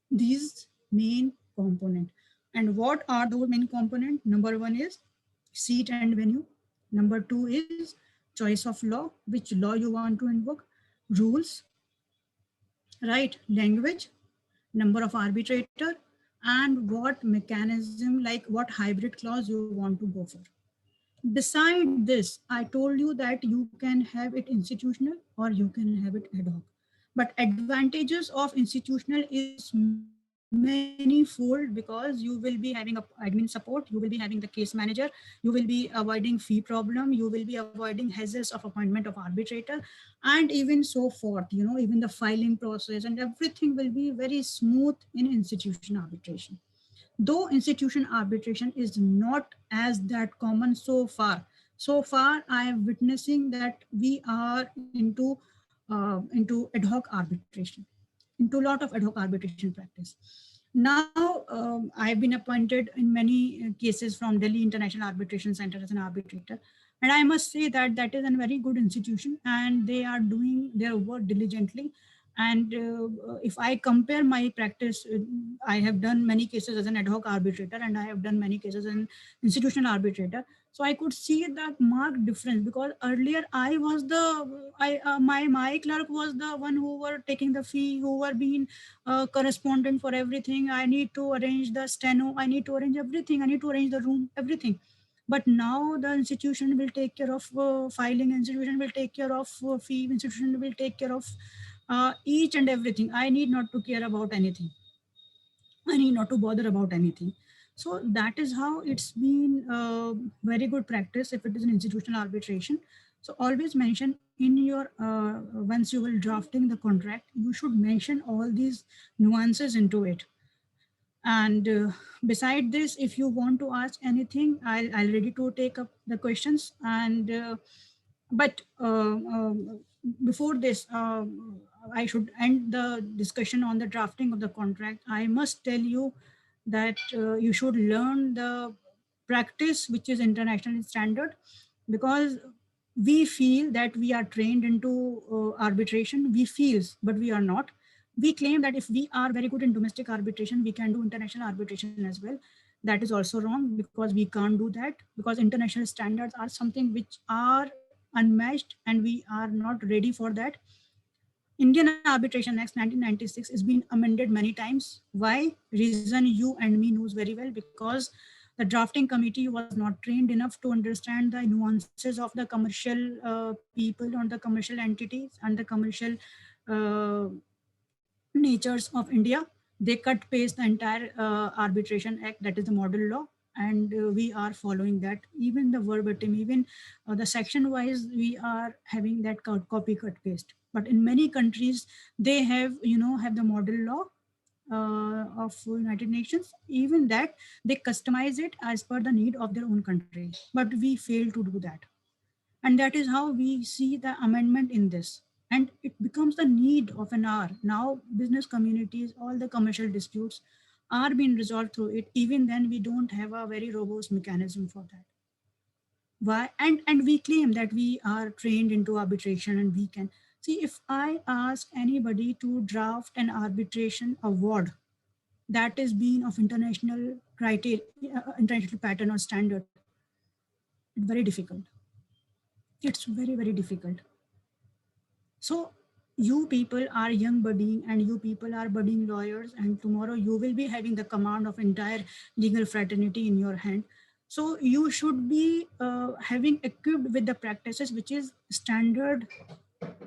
these main component. And what are those main component? Number one is seat and venue. Number two is choice of law, which law you want to invoke, rules, right, language, number of arbitrator, and what mechanism, like what hybrid clause you want to go for. Beside this, I told you that you can have it institutional or you can have it ad hoc. But advantages of institutional is manifold because you will be having a admin support, you will be having the case manager, you will be avoiding fee problem, you will be avoiding hassles of appointment of arbitrator, and even so forth. Even the filing process and everything will be very smooth in institution arbitration. Though institution arbitration is not as that common so far I am witnessing that we are into ad hoc arbitration, into a lot of ad hoc arbitration practice. Now I've been appointed in many cases from Delhi International Arbitration Center as an arbitrator, and I must say that that is a very good institution and they are doing their work diligently. And if I compare my practice, I have done many cases as an ad hoc arbitrator and I have done many cases as an institutional arbitrator. So I could see that marked difference, because earlier I was the my clerk was the one who were taking the fee, who were being correspondent for everything. I need to arrange the steno, I need to arrange everything, I need to arrange the room, everything. But now the institution will take care of filing, institution will take care of fee, institution will take care of each and everything. I need not to care about anything. I need not to bother about anything. So that is how it's been very good practice if it is an institutional arbitration. So always mention in your, once you will drafting the contract, you should mention all these nuances into it. And beside this, if you want to ask anything, I'll ready to take up the questions. And but before this, I should end the discussion on the drafting of the contract. I must tell you that you should learn the practice which is international standard, because we feel that we are trained into arbitration. We feel, but we are not. We claim that if we are very good in domestic arbitration, we can do international arbitration as well. That is also wrong, because we can't do that, because international standards are something which are unmatched and we are not ready for that. Indian Arbitration Act 1996 is being amended many times. Why? Reason you and me knows very well, because the drafting committee was not trained enough to understand the nuances of the commercial people or the commercial entities and the commercial uh, natures of India. They cut paste the entire Arbitration Act, that is the model law, and we are following that. Even the verbatim, even the section wise, we are having that copy cut paste. But in many countries, they have have the model law of United Nations. Even that they customize it as per the need of their own country. But we fail to do that. And that is how we see the amendment in this. And it becomes the need of an hour. Now, business communities, all the commercial disputes are being resolved through it. Even then, we don't have a very robust mechanism for that. Why? And we claim that we are trained into arbitration and we can. See, if I ask anybody to draft an arbitration award, that is being of international criteria, international pattern or standard. It's very difficult. It's very, very difficult. So you people are young budding and you people are budding lawyers, and tomorrow you will be having the command of entire legal fraternity in your hand. So you should be having equipped with the practices which is standard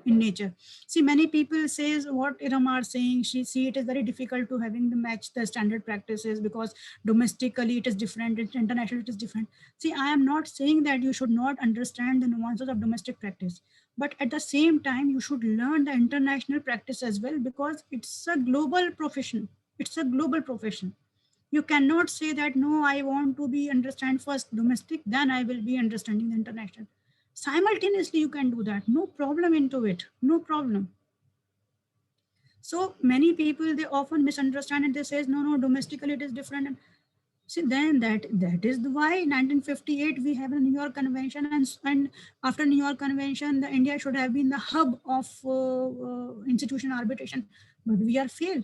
in nature. See, many people says what Iram are saying. She see it is very difficult to having the match the standard practices because domestically it is different, internationally it is different. See, I am not saying that you should not understand the nuances of domestic practice, but at the same time you should learn the international practice as well, because it's a global profession. It's a global profession. You cannot say that no, I want to be understand first domestic, then I will be understanding the international. Simultaneously you can do that, no problem into it, no problem. So many people, they often misunderstand and they say no, domestically it is different. And see, then that is why 1958 we have a New York Convention, and after New York Convention, the India should have been the hub of institutional arbitration, but we are failed.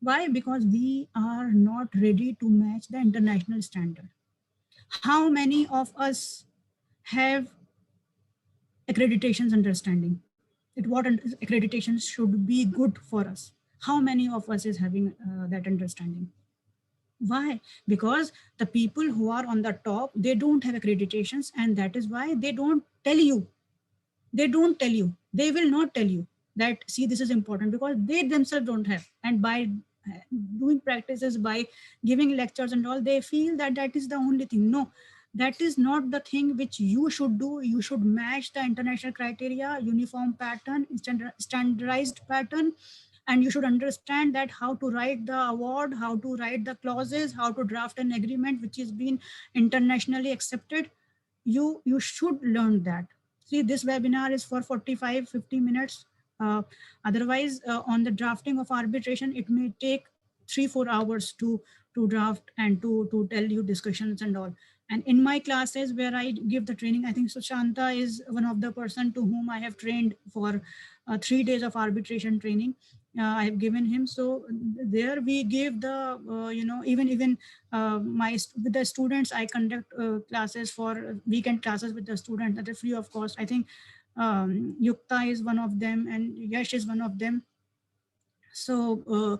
Why? Because we are not ready to match the international standard. How many of us have accreditations understanding that what accreditation should be good for us? How many of us is having that understanding? Why? Because the people who are on the top, they don't have accreditations, and that is why they don't tell you. They don't tell you. They will not tell you that, see, this is important, because they themselves don't have. And by doing practices, by giving lectures and all, they feel that that is the only thing. No, that is not the thing which you should do. You should match the international criteria, uniform pattern, standardized pattern, and you should understand that how to write the award, how to write the clauses, how to draft an agreement which is being internationally accepted. You should learn that. See, this webinar is for 45-50 minutes. Otherwise, on the drafting of arbitration, it may take 3-4 hours to draft and to tell you discussions and all. And in my classes where I give the training, I think Sushanta is one of the person to whom I have trained for 3 days of arbitration training. I have given him. So there we give the, even with the students, I conduct classes for weekend classes with the students that are free of cost. I think Yukta is one of them and Yash is one of them. So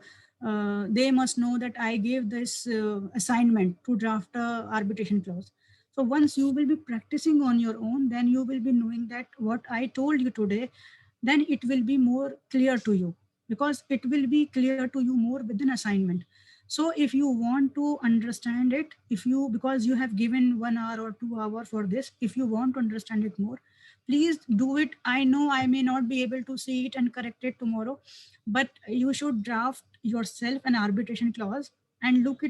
they must know that I gave this assignment to draft a arbitration clause. So once you will be practicing on your own, then you will be knowing that what I told you today, then it will be more clear to you, because it will be clear to you more with an assignment. So if you want to understand it, because you have given 1 hour or 2 hours for this, if you want to understand it more, please do it. I know I may not be able to see it and correct it tomorrow, but you should draft yourself an arbitration clause and look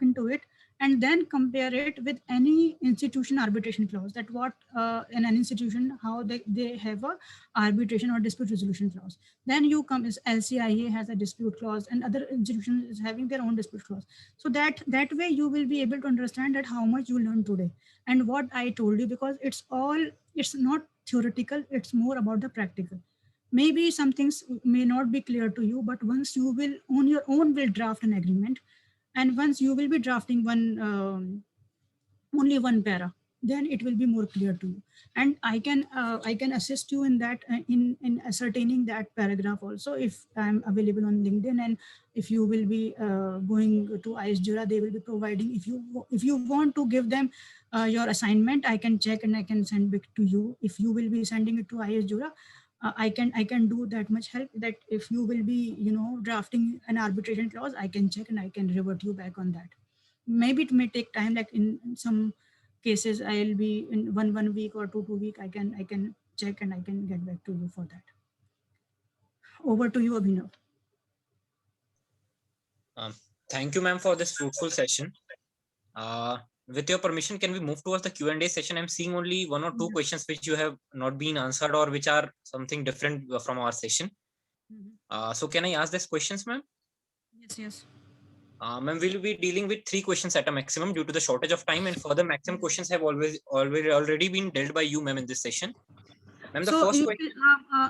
into it, and then compare it with any institution arbitration clause, that what in an institution, how they have a arbitration or dispute resolution clause. Then you come as LCIA has a dispute clause, and other institutions is having their own dispute clause. So that way you will be able to understand that how much you learned today and what I told you, because it's not theoretical, it's more about the practical. Maybe some things may not be clear to you, but once you will on your own will draft an agreement, and once you will be drafting only one para, then it will be more clear to you, and I can assist you in that, in ascertaining that paragraph also, if I'm available on LinkedIn. And if you will be going to IS Jura, they will be providing, if you want to give them your assignment, I can check and I can send back to you. If you will be sending it to IS Jura, I can do that much help, that if you will be drafting an arbitration clause, I can check and I can revert you back on that. Maybe it may take time, like in some cases I'll be in one week or two week, I can check and I can get back to you for that. Over to you, Abhinav. Thank you, ma'am, for this fruitful session. With your permission, can we move towards the Q&A session? I'm seeing only 1 or 2 questions which you have not been answered, or which are something different from our session. So can I ask these questions, ma'am? Yes. Ma'am, we'll be dealing with 3 questions at a maximum due to the shortage of time, and further maximum questions have already been dealt by you, ma'am, in this session. Ma'am, the first question.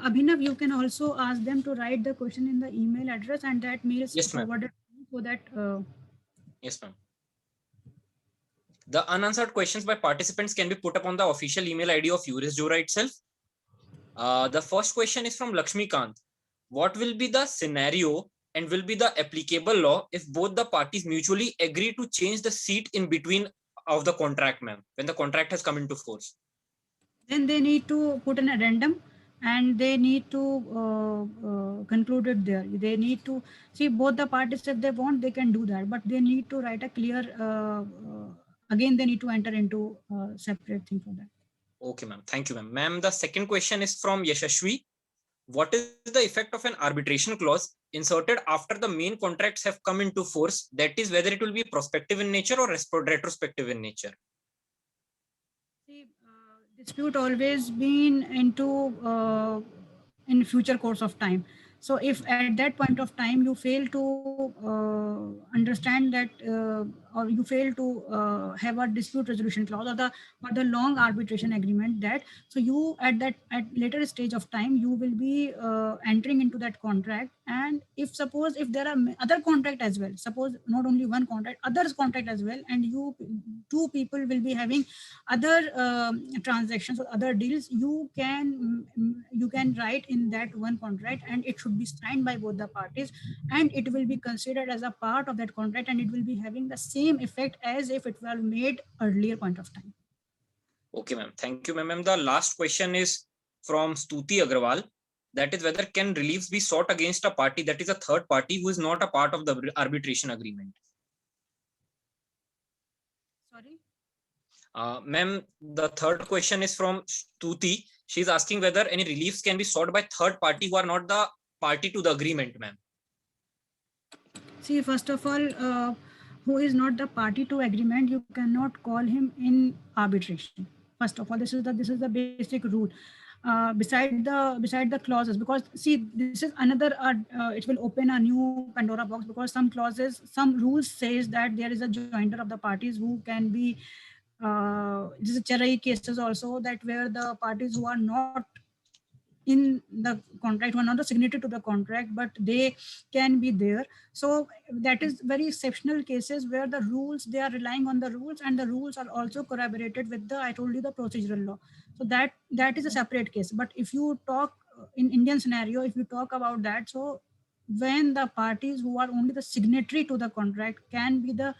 Abhinav, you can also ask them to write the question in the email address, and that mail is forwarded so that Yes, ma'am. The unanswered questions by participants can be put up on the official email ID of Juris Jura itself. The first question is from Lakshmi Kant. What will be the scenario and will be the applicable law if both the parties mutually agree to change the seat in between of the contract, ma'am, when the contract has come into force? then they need to put an addendum and they need to conclude it there. They need to see both the parties, if they want, they can do that, but they need to write a clear, again, they need to enter into a separate thing for that. Okay, ma'am. Thank you, ma'am. Ma'am, the second question is from Yashashvi. What is the effect of an arbitration clause inserted after the main contracts have come into force? That is, whether it will be prospective in nature or retrospective in nature. See, dispute always been into in future course of time. So if at that point of time you fail to understand that or you fail to have a dispute resolution clause or the long arbitration agreement, that so you at later stage of time you will be entering into that contract, and if suppose if there are other contract as well, suppose not only one contract, others contract as well, and you two people will be having other transactions or other deals, you can write in that one contract and it should be signed by both the parties, and it will be considered as a part of that contract, and it will be having the same effect as if it were made earlier point of time. Okay, ma'am. Thank you, ma'am. The last question is from Stuti Agrawal. That is, whether can reliefs be sought against a party that is a third party who is not a part of the arbitration agreement? Sorry? Ma'am, the third question is from Stuti. She's asking whether any reliefs can be sought by third party who are not the party to the agreement, ma'am. See, first of all, who is not the party to agreement, you cannot call him in arbitration. First of all, this is the basic rule. Beside the clauses, because see, this is another it will open a new Pandora box, because some clauses, some rules says that there is a jointer of the parties who can be this is Cherai cases also, that where the parties who are not in the contract, who are not the signatory to the contract, but they can be there. So that is very exceptional cases where the rules, they are relying on the rules, and the rules are also corroborated with the, I told you, the procedural law. So that is a separate case. But if you talk in Indian scenario, if you talk about that, so when the parties who are only the signatory to the contract can be the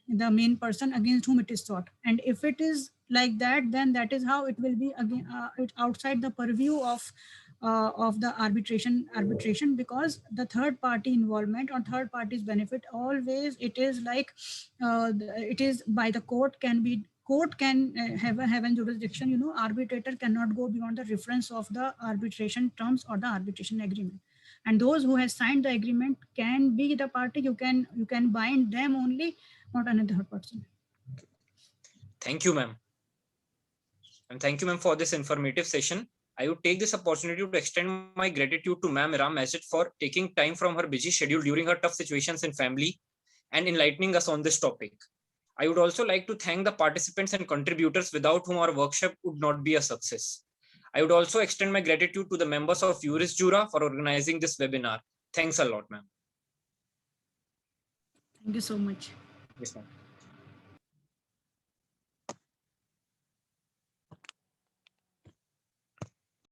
main person against whom it is sought, and if it is like that, then that is how it will be again outside the purview of the arbitration, because the third party involvement or third party's benefit, always it is like it is by the court can have a jurisdiction, arbitrator cannot go beyond the reference of the arbitration terms or the arbitration agreement, and those who have signed the agreement can be the party. You can bind them only, not another person. Thank you, ma'am. And thank you, ma'am, for this informative session. I would take this opportunity to extend my gratitude to Ma'am Ira Majid for taking time from her busy schedule during her tough situations in family and enlightening us on this topic. I would also like to thank the participants and contributors without whom our workshop would not be a success. I would also extend my gratitude to the members of Juris Jura for organizing this webinar. Thanks a lot, ma'am. Thank you so much. Yes, ma'am.